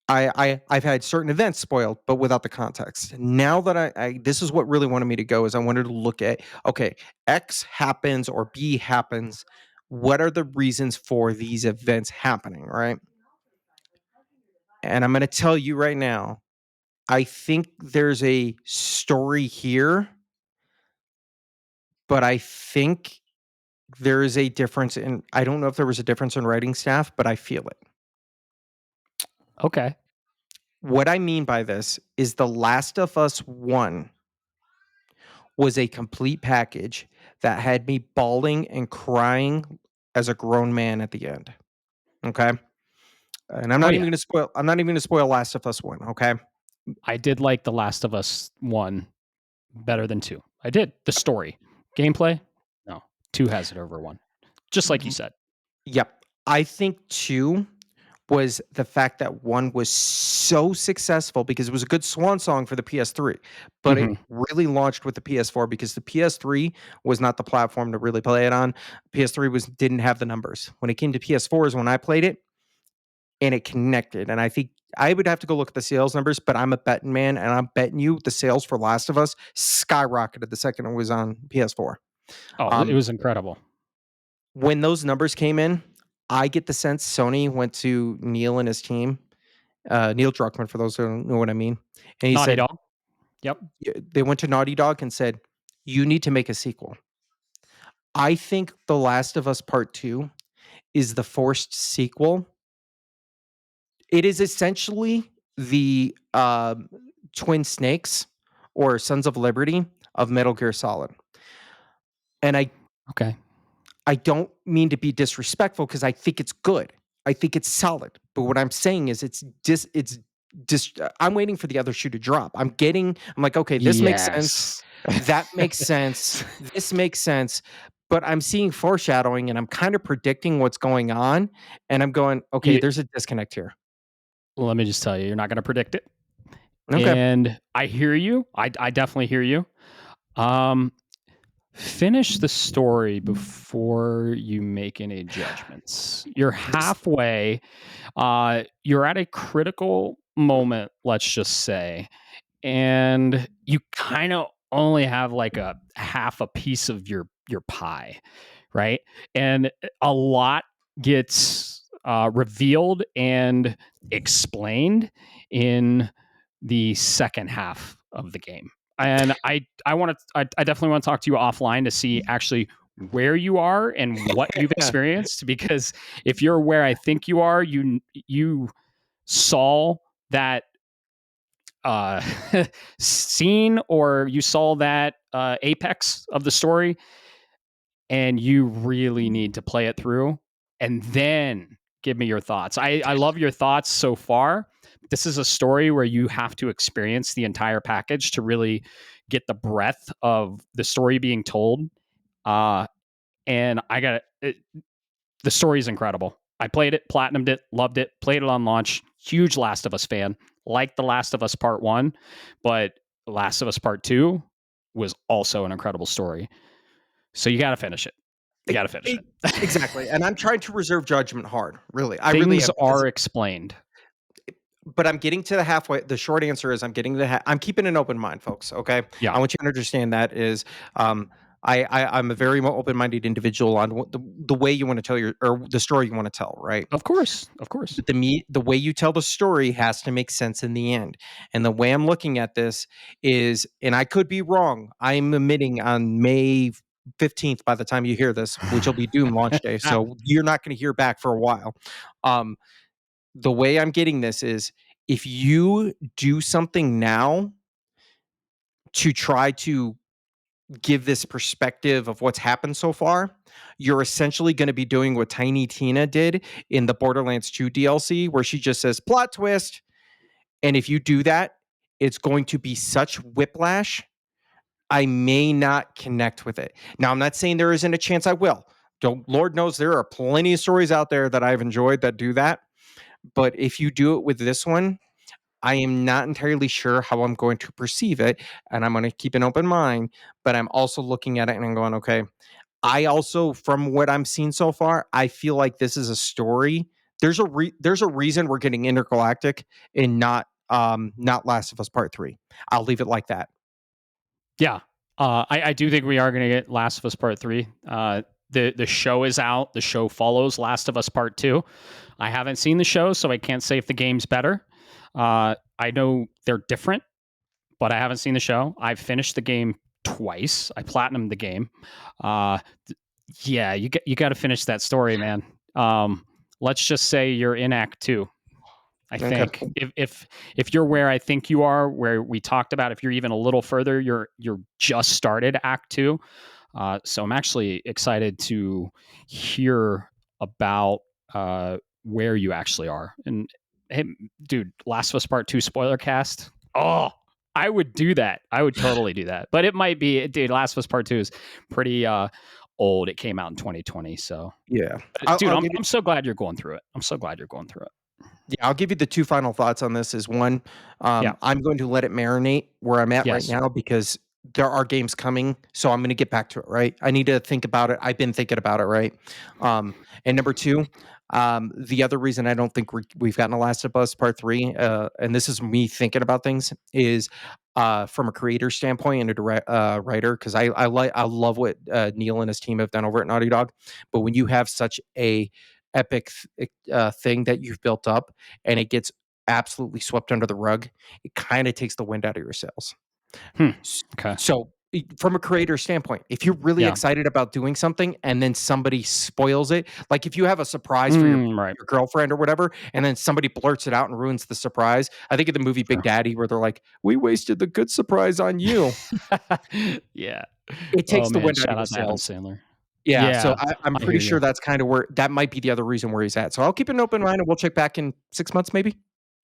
I've had certain events spoiled, but without the context. Now that I this is what really wanted me to go is I wanted to look at okay, X happens or B happens. What are the reasons for these events happening, right? And I'm going to tell you right now, I think there's a story here, but I think there is a difference in I don't know if there was a difference in writing staff, but I feel it. Okay. What I mean by this is The Last of Us 1 was a complete package that had me bawling and crying as a grown man at the end. Okay? And Oh, yeah. I'm not even going to spoil Last of Us 1, okay? I did like The Last of Us 1 better than 2. I did. The story. Gameplay? No. 2 has it over 1. Just like you said. Yep. I think 2 was the fact that 1 was so successful because it was a good swan song for the PS3, but it Mhm. really launched with the PS4 because the PS3 was not the platform to really play it on. PS3 didn't have the numbers. When it came to PS4 is when I played it and it connected. And I think I would have to go look at the sales numbers, but I'm a betting man and I'm betting you the sales for Last of Us skyrocketed the second it was on PS4. Oh, it Um, was incredible. when those numbers came in, I get the sense Sony went to Neil and his team, Neil Druckmann, for those who don't know what I mean, and he Naughty said Dog? Yep. they went to Naughty Dog and said, "You need to make a sequel." I think The Last of Us Part Two is the forced sequel. It is essentially the Twin Snakes or Sons of Liberty of Metal Gear Solid, and Okay. I don't mean to be disrespectful because I think it's good. I think it's solid. But what I'm saying is I'm waiting for the other shoe to drop. I'm like, okay, this makes sense. Yes. That makes sense. This makes sense. But I'm seeing foreshadowing and I'm kind of predicting what's going on. And I'm going, okay, You there's a disconnect here. let me just tell you, you're not gonna predict it, Okay. and I hear you. I definitely hear you. Um, finish the story before you make any judgments. You're This halfway, you're at a critical moment, let's just say, and you kinda only have, like, a half a piece of your pie, right? And a lot gets revealed and explained in the second half of the game. And I definitely want to talk to you offline to see actually where you are and what you've yeah. experienced, because if you're where I think you are, you saw that uh scene, or you saw that apex of the story, and you really need to play it through and then give me your thoughts. I love your thoughts so far. This is a story where you have to experience the entire package to really get the breadth of the story being told. Uh, and the story is incredible. I played it, platinumed it, loved it, played it on launch. Huge Last of Us fan. Liked The Last of Us Part 1, but Last of Us Part 2 was also an incredible story. So you got to finish it. You E got to finish e it. exactly, and I'm trying to reserve judgment hard, really. I really Things am because are explained. but I'm getting to the halfway the short answer is I'm keeping an open mind, folks, okay? Yeah, I want you to understand that is, I'm a very open-minded individual on what the way you wanna tell your or the story you wanna tell, right? of course, of course. But the way you tell the story has to make sense in the end. And the way I'm looking at this is, and I could be wrong, I'm emitting on May 15th by the time you hear this, which will be Doom launch day. So you're not going to hear back for a while. Um, the way I'm getting this is if you do something now to try to give this perspective of what's happened so far, you're essentially going to be doing what Tiny Tina did in the Borderlands 2 DLC, where she just says, plot twist. And if you do that, it's going to be such whiplash. I may not connect with it. Now, I'm not saying there isn't a chance I will. Don't, Lord knows there are plenty of stories out there that I've enjoyed that do that. But if you do it with this one, I am not entirely sure how I'm going to perceive it. And I'm going to keep an open mind. But I'm also looking at it and I'm going, okay, I also, from what I'm seeing so far, I feel like this is a story. There's a reason we're getting intergalactic and not Last of Us Part 3. I'll leave it like that. Yeah. I do think we are going to get Last of Us Part 3. The show is out. The show follows Last of Us Part 2. I haven't seen the show, so I can't say if the game's better. I know they're different, but I haven't seen the show. I've finished the game twice. I platinumed the game. Uh, yeah, you got to finish that story, man. Let's just say you're in Act 2. I Okay. think if you're where I think you are, where we talked about, if you're even a little further, you're just started Act 2. So I'm actually excited to hear about where you actually are. And hey, dude, Last of Us Part 2 spoiler cast. Oh, I would do that. I would totally do that. But it might be, dude, Last of Us Part 2 is pretty old. It came out in 2020. So, Yeah. dude, I'll I'm give you I'm so glad you're going through it. I'm so glad you're going through it. Yeah, I'll give you the 2 final thoughts on this is one, Yeah. I'm going to let it marinate where I'm at right Yes. now because there are games coming, so I'm gonna get back to it, right? I need to think about it. I've been thinking about it, right? And number 2, the other reason I don't think we've gotten a Last of Us Part 3, and this is me thinking about things, is, from a creator standpoint and a writer, 'cause I love what, Neil and his team have done over at Naughty Dog, but when you have such a epic thing that you've built up and it gets absolutely swept under the rug, it kind of takes the wind out of your sails. Hmm. S- Okay. So, from a creator standpoint, if you're really Yeah. excited about doing something and then somebody spoils it, like if you have a surprise for Right. your girlfriend or whatever, and then somebody blurts it out and ruins the surprise. I think of the movie Big True. Daddy where they're like, "We wasted the good surprise on you." Yeah. It Oh takes the man, wind out of shout your out to Adam sails. Sandler. Yeah, so Yeah, I'm I hear pretty sure you. that's kinda where that might be the other reason where he's at. So I'll keep an open mind and we'll check back in 6 months maybe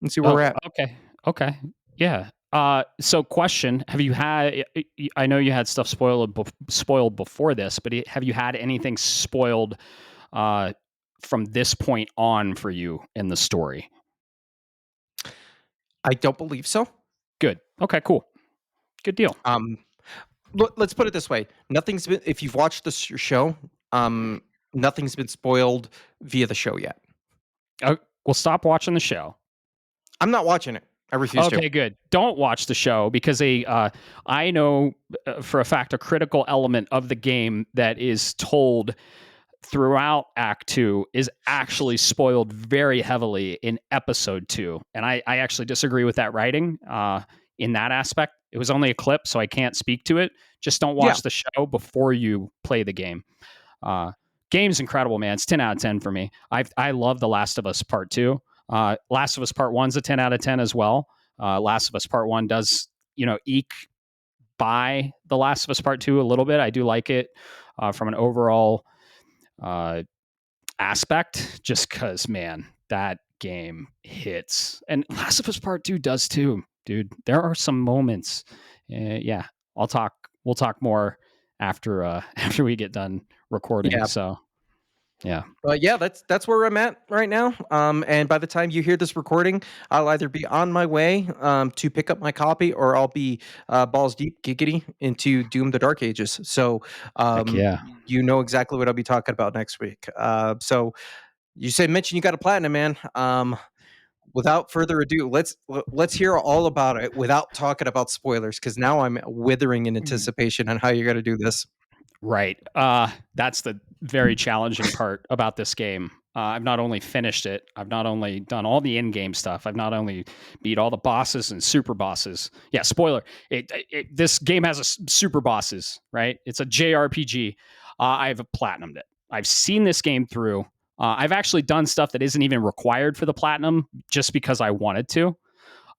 and see where Oh, we're at. okay. Okay. Yeah. So question, have you had, I know you had stuff spoiled before this, but have you had anything spoiled uh, from this point on for you in the story? I don't believe so. Good. Okay, cool. Good deal. Um, let's put it this way: nothing's been. If you've watched this show, um, nothing's been spoiled via the show yet. Uh, well, stop watching the show. I'm not watching it. I refuse to. Okay, good. Don't watch the show because I know for a fact a critical element of the game that is told throughout Act Two is actually spoiled very heavily in Episode Two, and I actually disagree with that writing in that aspect. It was only a clip, so I can't speak to it. Just don't Yeah, watch the show before you play the game. Uh, Game's incredible, man. It's 10 out of 10 for me. I love The Last of Us Part 2. Last of Us Part 1's a 10 out of 10 as well. Last of Us Part 1 does, eke by The Last of Us Part 2 a little bit. I do like it from an overall uh, aspect, just because, man, that game hits. And Last of Us Part 2 does too, dude. There are some moments. Yeah, we'll talk more after after we get done recording. yeah. So yeah. But yeah, that's where I'm at right now. And by the time you hear this recording, I'll either be on my way to pick up my copy, or I'll be balls deep giggity into Doom: The Dark Ages. So Heck um, yeah. you know exactly what I'll be talking about next week. So you mention you got a platinum, man. Without further ado, let's hear all about it without talking about spoilers, because now I'm withering in anticipation on how you're gonna do this. Right. That's the very challenging part about this game. I've not only finished it, I've not only done all the in-game stuff, I've not only beat all the bosses and super bosses. Yeah, spoiler. This game has super bosses, right? It's a JRPG. I've platinumed it. I've seen this game through. I've actually done stuff that isn't even required for the platinum just because I wanted to.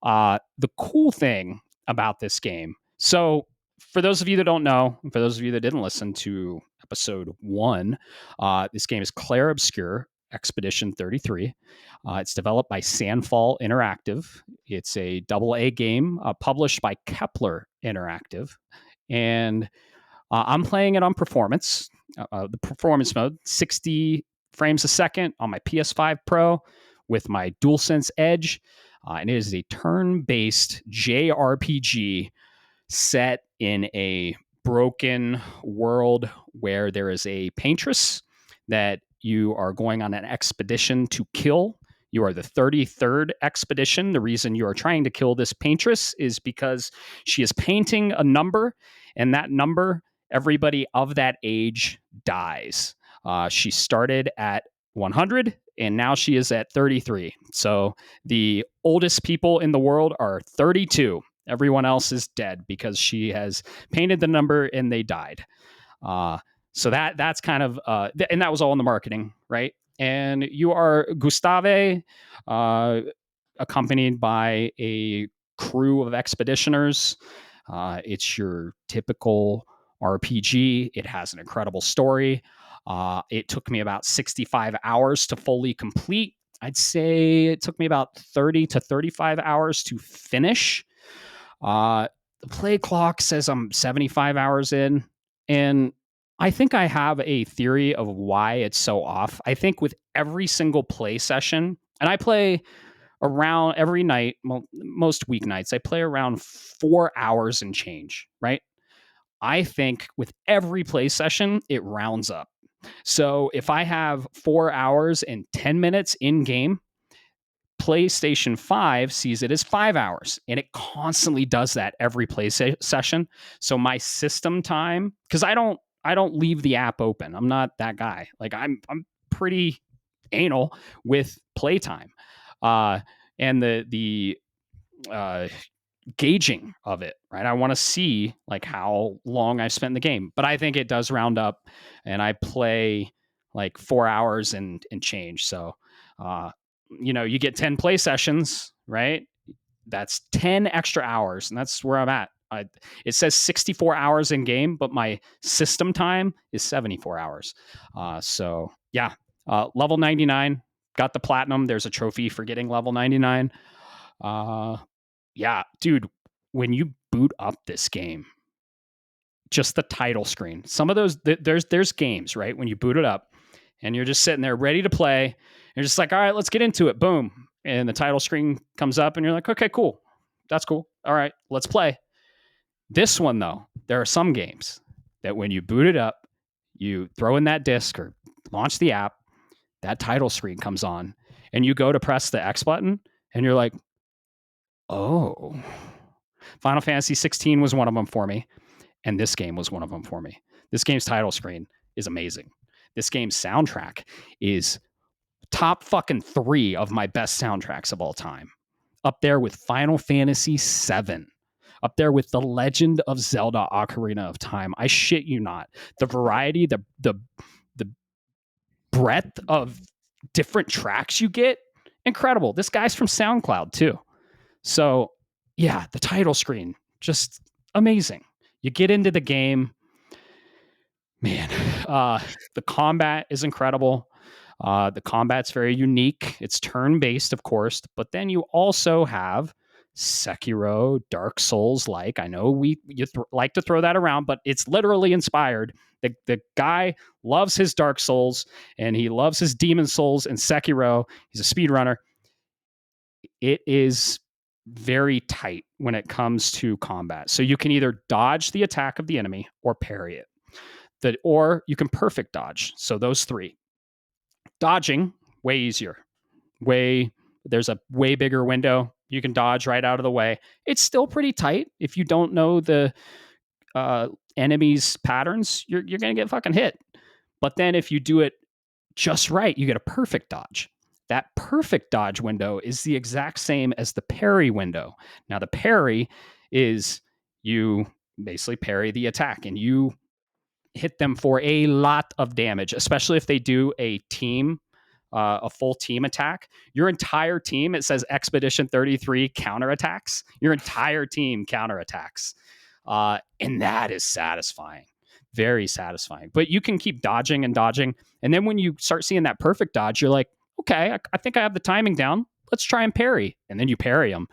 The cool thing about this game, so for those of you that don't know, for those of you that didn't listen to episode one, this game is Clair Obscure Expedition 33. It's developed by Sandfall Interactive. It's a AA game published by Kepler Interactive. And I'm playing it on performance, the performance mode, 60 frames a second on my PS5 Pro with my DualSense Edge. And it is a turn based JRPG set in a broken world where there is a paintress that you are going on an expedition to kill. You are the 33rd expedition. The reason you are trying to kill this paintress is because she is painting a number, and that number, everybody of that age dies. She started at 100 and now she is at 33. So the oldest people in the world are 32. Everyone else is dead because she has painted the number and they died. Uh, so that's kind of and that was all in the marketing, right? And you are Gustave, uh, accompanied by a crew of expeditioners. It's your typical RPG. It has an incredible story. It took me about 65 hours to fully complete. I'd say it took me about 30 to 35 hours to finish. The play clock says I'm 75 hours in, and I think I have a theory of why it's so off. I think with every single play session, and I play around every night, most weeknights, I play around 4 hours and change, right? I think with every play session, it rounds up. So if I have 4 hours and 10 minutes in game, PlayStation 5 sees it as 5 hours, and it constantly does that every session. So my system time, because I don't leave the app open. I'm not that guy. Like I'm pretty anal with playtime, uh, and the uh, gauging of it. Right, I want to see like how long I spent in the game, but I think it does round up, and I play like 4 hours and change. So. Uh, you get 10 play sessions, right? That's 10 extra hours, and that's where I'm at. It says 64 hours in game, but my system time is 74 hours. So yeah, level 99, got the platinum. There's a trophy for getting level 99. Uh, yeah, dude, when you boot up this game, just the title screen. Some of those there's games, right? When you boot it up and you're just sitting there ready to play, you're just like, all right, let's get into it. Boom. And the title screen comes up and you're like, okay, cool. That's cool. All right, let's play. This one though, there are some games that when you boot it up, you throw in that disc or launch the app, that title screen comes on and you go to press the X button and you're like, oh, Final Fantasy 16 was one of them for me. And this game was one of them for me. This game's title screen is amazing. This game's soundtrack is top fucking 3 of my best soundtracks of all time. Up there with Final Fantasy 7. Up there with The Legend of Zelda Ocarina of Time. I shit you not. The variety, the breadth of different tracks you get, incredible. This guy's from SoundCloud too. So, yeah, the title screen, just amazing. You get into the game, man. The combat is incredible. The combat's very unique. It's turn-based, of course, but then you also have Sekiro, Dark Souls like. I know like to throw that around, but it's literally inspired. The guy loves his Dark Souls and he loves his Demon Souls and Sekiro. He's a speedrunner. It is very tight when it comes to combat. So you can either dodge the attack of the enemy or parry it. Or you can perfect dodge. So those 3. Dodging, way easier. There's a way bigger window. You can dodge right out of the way. It's still pretty tight. If you don't know the enemy's patterns, you're going to get fucking hit. But then if you do it just right, you get a perfect dodge. That perfect dodge window is the exact same as the parry window. Now, the parry is you basically parry the attack and you hit them for a lot of damage, especially if they do a full team attack. Your entire team, it says Expedition 33 counterattacks. Your entire team counterattacks. And that is satisfying. Very satisfying. But you can keep dodging and dodging. And then when you start seeing that perfect dodge, you're like, okay, I think I have the timing down. Let's try and parry. And then you parry them.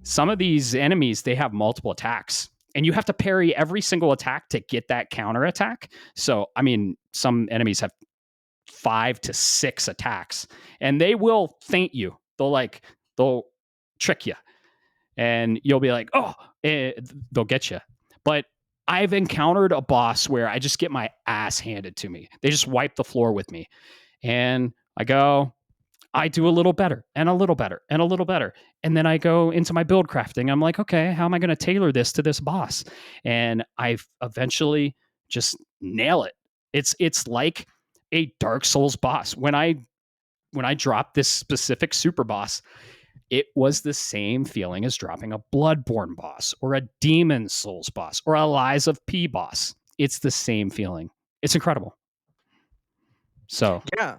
Some of these enemies, they have multiple attacks. And you have to parry every single attack to get that counter attack. So, I mean, some enemies have 5 to 6 attacks and they will feint you. They'll trick you and you'll be like, oh, they'll get you. But I've encountered a boss where I just get my ass handed to me. They just wipe the floor with me. And I do a little better and a little better and a little better. And then I go into my build crafting. I'm like, okay, how am I going to tailor this to this boss? And I eventually just nail it. It's like a Dark Souls boss. When I dropped this specific super boss, it was the same feeling as dropping a Bloodborne boss or a Demon Souls boss or a Lies of P boss. It's the same feeling. It's incredible. So Yeah.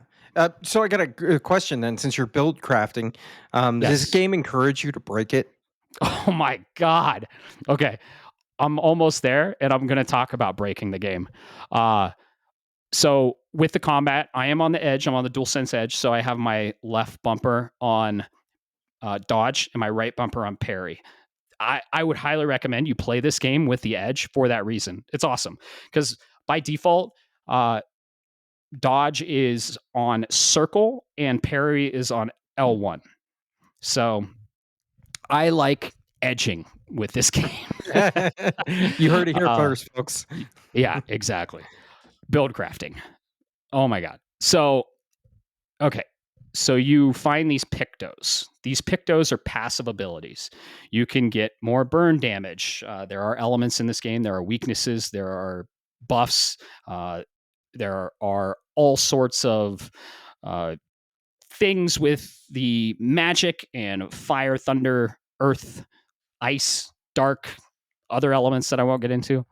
So I got a question then. Since you're build crafting, does this yes. game encourage you to break it? Oh my God. Okay. I'm almost there and I'm going to talk about breaking the game. So with the combat, I am on the edge. I'm on the DualSense edge. So I have my left bumper on dodge and my right bumper on parry. I would highly recommend you play this game with the edge for that reason. It's awesome because by default, dodge is on circle and parry is on L1. So I like edging with this game. You heard it here first, folks. Yeah, exactly. Build crafting. Oh my God. So, okay. So you find these pictos. These pictos are passive abilities. You can get more burn damage. There are elements in this game. There are weaknesses. There are buffs. There are all sorts of things with the magic and fire, thunder, earth, ice, dark, other elements that I won't get into.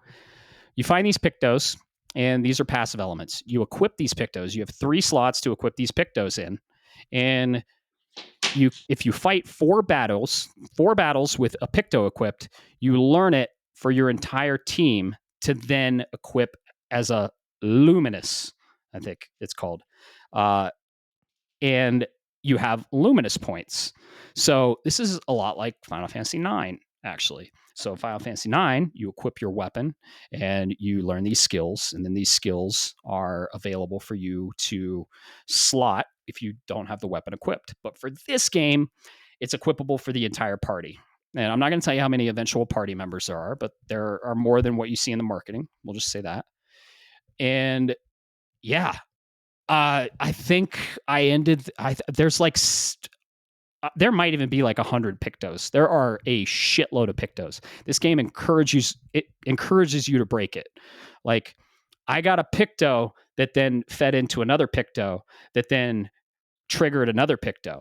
You find these pictos, and these are passive elements. You equip these pictos. You have 3 slots to equip these pictos in. And if you fight 4 battles with a picto equipped, you learn it for your entire team to then equip as a luminous, I think it's called. And you have luminous points. So this is a lot like Final Fantasy IX. actually. So Final Fantasy 9, you equip your weapon and you learn these skills, and then these skills are available for you to slot if you don't have the weapon equipped. But for this game, it's equipable for the entire party. And I'm not going to tell you how many eventual party members there are, but there are more than what you see in the marketing. We'll just say that. And yeah, I think I ended. There's like there might even be like 100 pictos. There are a shitload of pictos. This game encourages you to break it. Like I got a picto that then fed into another picto that then triggered another picto,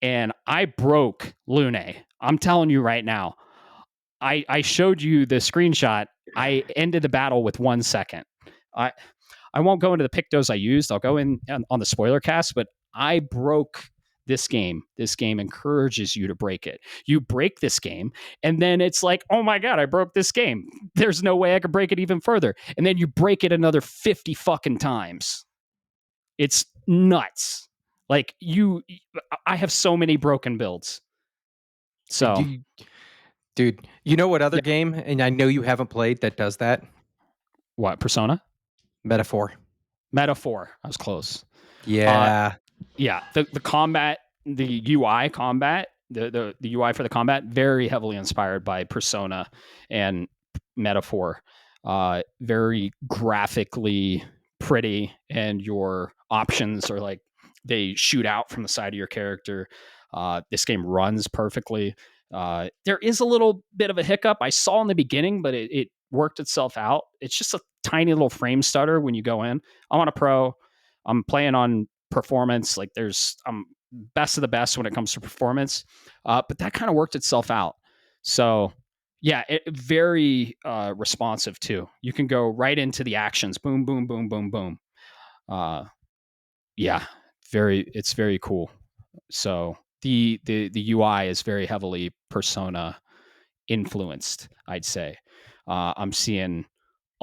and I broke Lune. I'm telling you right now. I showed you the screenshot. I ended the battle with 1 second. I I won't go into the pictos I used. I'll go in on the spoiler cast, but I broke this game. This game encourages you to break it. You break this game, and then it's like, oh my God, I broke this game. There's no way I could break it even further. And then you break it another 50 fucking times. It's nuts. Like I have so many broken builds. So, Dude, you know what other yeah. game, and I know you haven't played, that does that? What, Persona? Metaphor. Metaphor. I was close. Yeah. Yeah, the combat, the UI combat, the UI for the combat, very heavily inspired by Persona and Metaphor. Very graphically pretty, and your options are like they shoot out from the side of your character. This game runs perfectly. There is a little bit of a hiccup I saw in the beginning, but it worked itself out. It's just a tiny little frame stutter when you go in. I'm on a pro. I'm playing on performance. Like I'm best of the best when it comes to performance, but that kind of worked itself out. So yeah, very responsive too. You can go right into the actions. Boom, boom, boom, boom, boom. Uh, yeah, it's very cool. So the UI is very heavily Persona influenced, I'd say. I'm seeing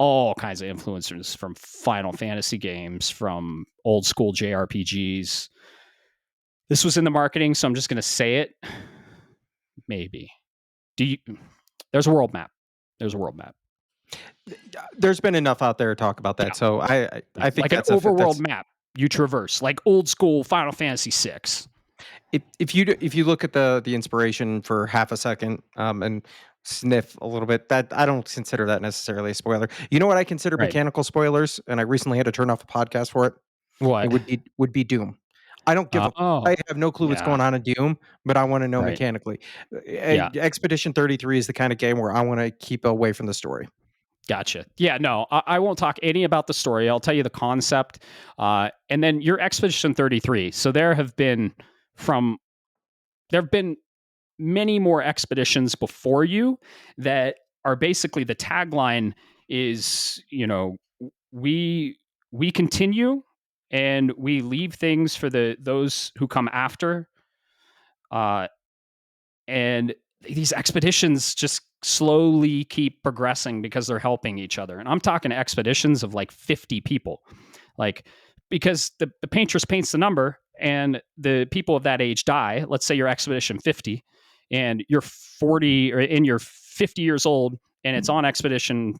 all kinds of influencers from Final Fantasy games, from old school JRPGs. This was in the marketing, so I'm just going to say it. Maybe. Do you? There's a world map. There's a world map. There's been enough out there to talk about that, Yeah, so yeah. I think Like an that's overworld map you traverse, like old school Final Fantasy VI. if you look at the inspiration for half a second, and sniff a little bit, that I don't consider that necessarily a spoiler. You know what I consider Right. mechanical spoilers, and I recently had to turn off a podcast for it. It What? would be Doom. I don't give a Oh, I have no clue what's yeah. going on in Doom, but I want to know Right. mechanically. Yeah. Expedition 33 is the kind of game where I want to keep away from the story. Gotcha. Yeah, no, I won't talk any about the story. I'll tell you the concept. And then your Expedition 33. So there have been many more expeditions before you that are basically the tagline is, we continue and we leave things for those who come after. Uh, and these expeditions just slowly keep progressing because they're helping each other. And I'm talking expeditions of like 50 people, like because the paintress paints the number and the people of that age die. Let's say you're expedition 50 and you're 40 or in you're 50 years old and it's on expedition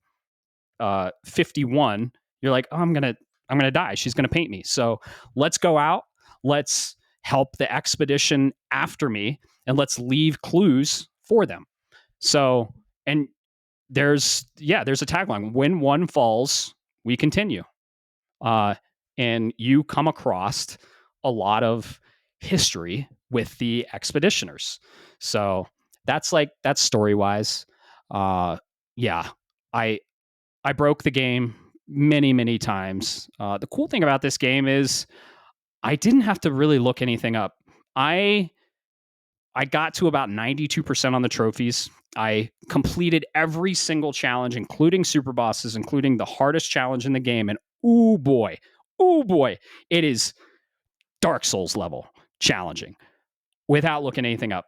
51. You're like, oh, I'm gonna die. She's gonna paint me. So let's go out. Let's help the expedition after me, and let's leave clues for them. So, and there's a tagline: when one falls, we continue. Uh, and you come across a lot of history with the expeditioners. So that's story wise. Yeah, I I broke the game many, many times. The cool thing about this game is I didn't have to really look anything up. I I got to about 92% on the trophies. I completed every single challenge, including super bosses, including the hardest challenge in the game. And ooh boy, it is Dark Souls level challenging without looking anything up.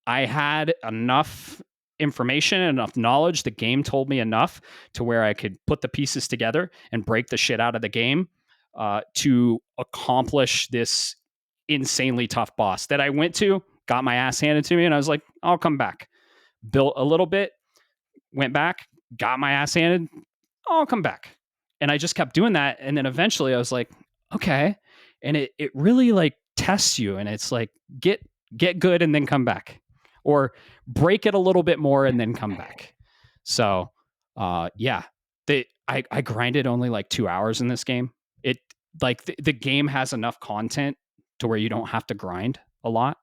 I had enough information, enough knowledge. The game told me enough to where I could put the pieces together and break the shit out of the game to accomplish this insanely tough boss that I went to, got my ass handed to me, and I was like, I'll come back. built a little bit, went back, got my ass handed. I'll come back. And I just kept doing that. And then eventually I was like, okay. And it really like tests you. And it's like, get good and then come back, or break it a little bit more and then come back. So yeah, I grinded only like 2 hours in this game. It like the game has enough content to where you don't have to grind a lot.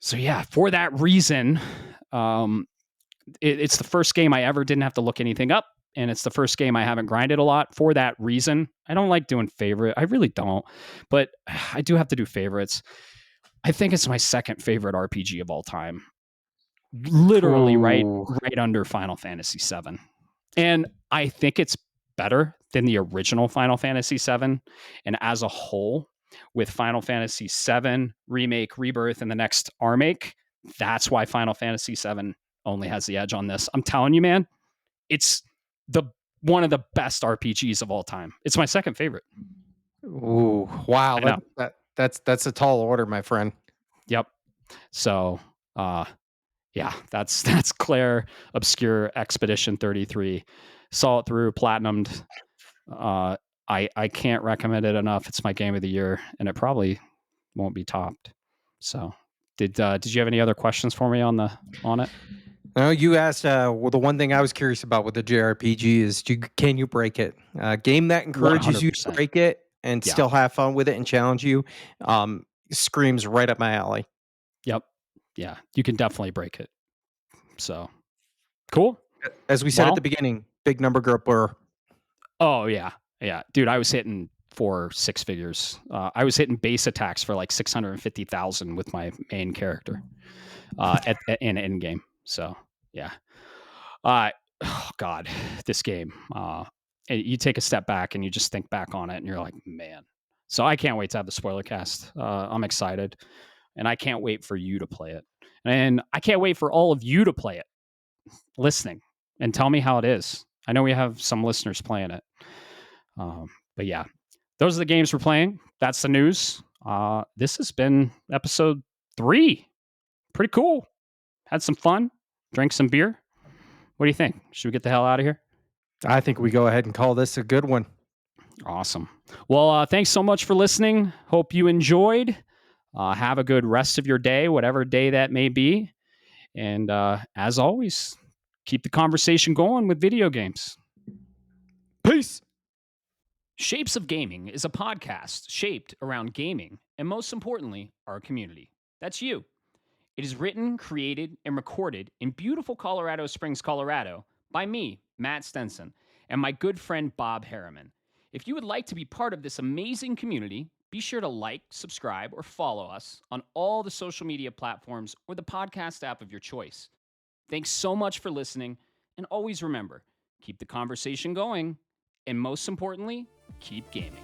So yeah, for that reason, it's the first game I ever didn't have to look anything up, and it's the first game I haven't grinded a lot. For that reason, I don't like doing favorite. I really don't, but I do have to do favorites. I think it's my second favorite RPG of all time, literally right Ooh. under Final Fantasy VII, and I think it's better than the original Final Fantasy VII. And as a whole, with Final Fantasy VII Remake, Rebirth, and the next remake, that's why Final Fantasy VII only has the edge on this. I'm telling you, man, it's the one of the best RPGs of all time. It's my second favorite. Ooh, wow. I know. That's a tall order, my friend. Yep. So, yeah, that's Clair Obscure Expedition 33. Saw it through, platinumed. I can't recommend it enough. It's my game of the year, and it probably won't be topped. So, did you have any other questions for me on it? No, you asked. Well, the one thing I was curious about with the JRPG is, can you break it? Game that encourages you to 100%. break it and Yeah. still have fun with it and challenge you, screams right up my alley. Yep. Yeah, you can definitely break it. So, cool. As we said Well, at the beginning, big number gripper. oh yeah, yeah, dude. I was hitting for 6 figures. I was hitting base attacks for like 650,000 with my main character in end game. So yeah. Oh god, this game. And you take a step back and you just think back on it, and you're like, man. So I can't wait to have the spoiler cast. I'm excited, and I can't wait for you to play it, and I can't wait for all of you to play it, listening, and tell me how it is. I know we have some listeners playing it. But yeah, those are the games we're playing. That's the news. This has been episode 3. Pretty cool. Had some fun. Drank some beer. What do you think? Should we get the hell out of here? I think we go ahead and call this a good one. Awesome. Well, thanks so much for listening. Hope you enjoyed. Have a good rest of your day, whatever day that may be. And as always, keep the conversation going with video games. Peace. Shapes of Gaming is a podcast shaped around gaming and, most importantly, our community. That's you. It is written, created, and recorded in beautiful Colorado Springs, Colorado by me, Matt Stenson, and my good friend Bob Harriman. If you would like to be part of this amazing community, be sure to like, subscribe, or follow us on all the social media platforms or the podcast app of your choice. Thanks so much for listening, and always remember, keep the conversation going, and most importantly, keep gaming.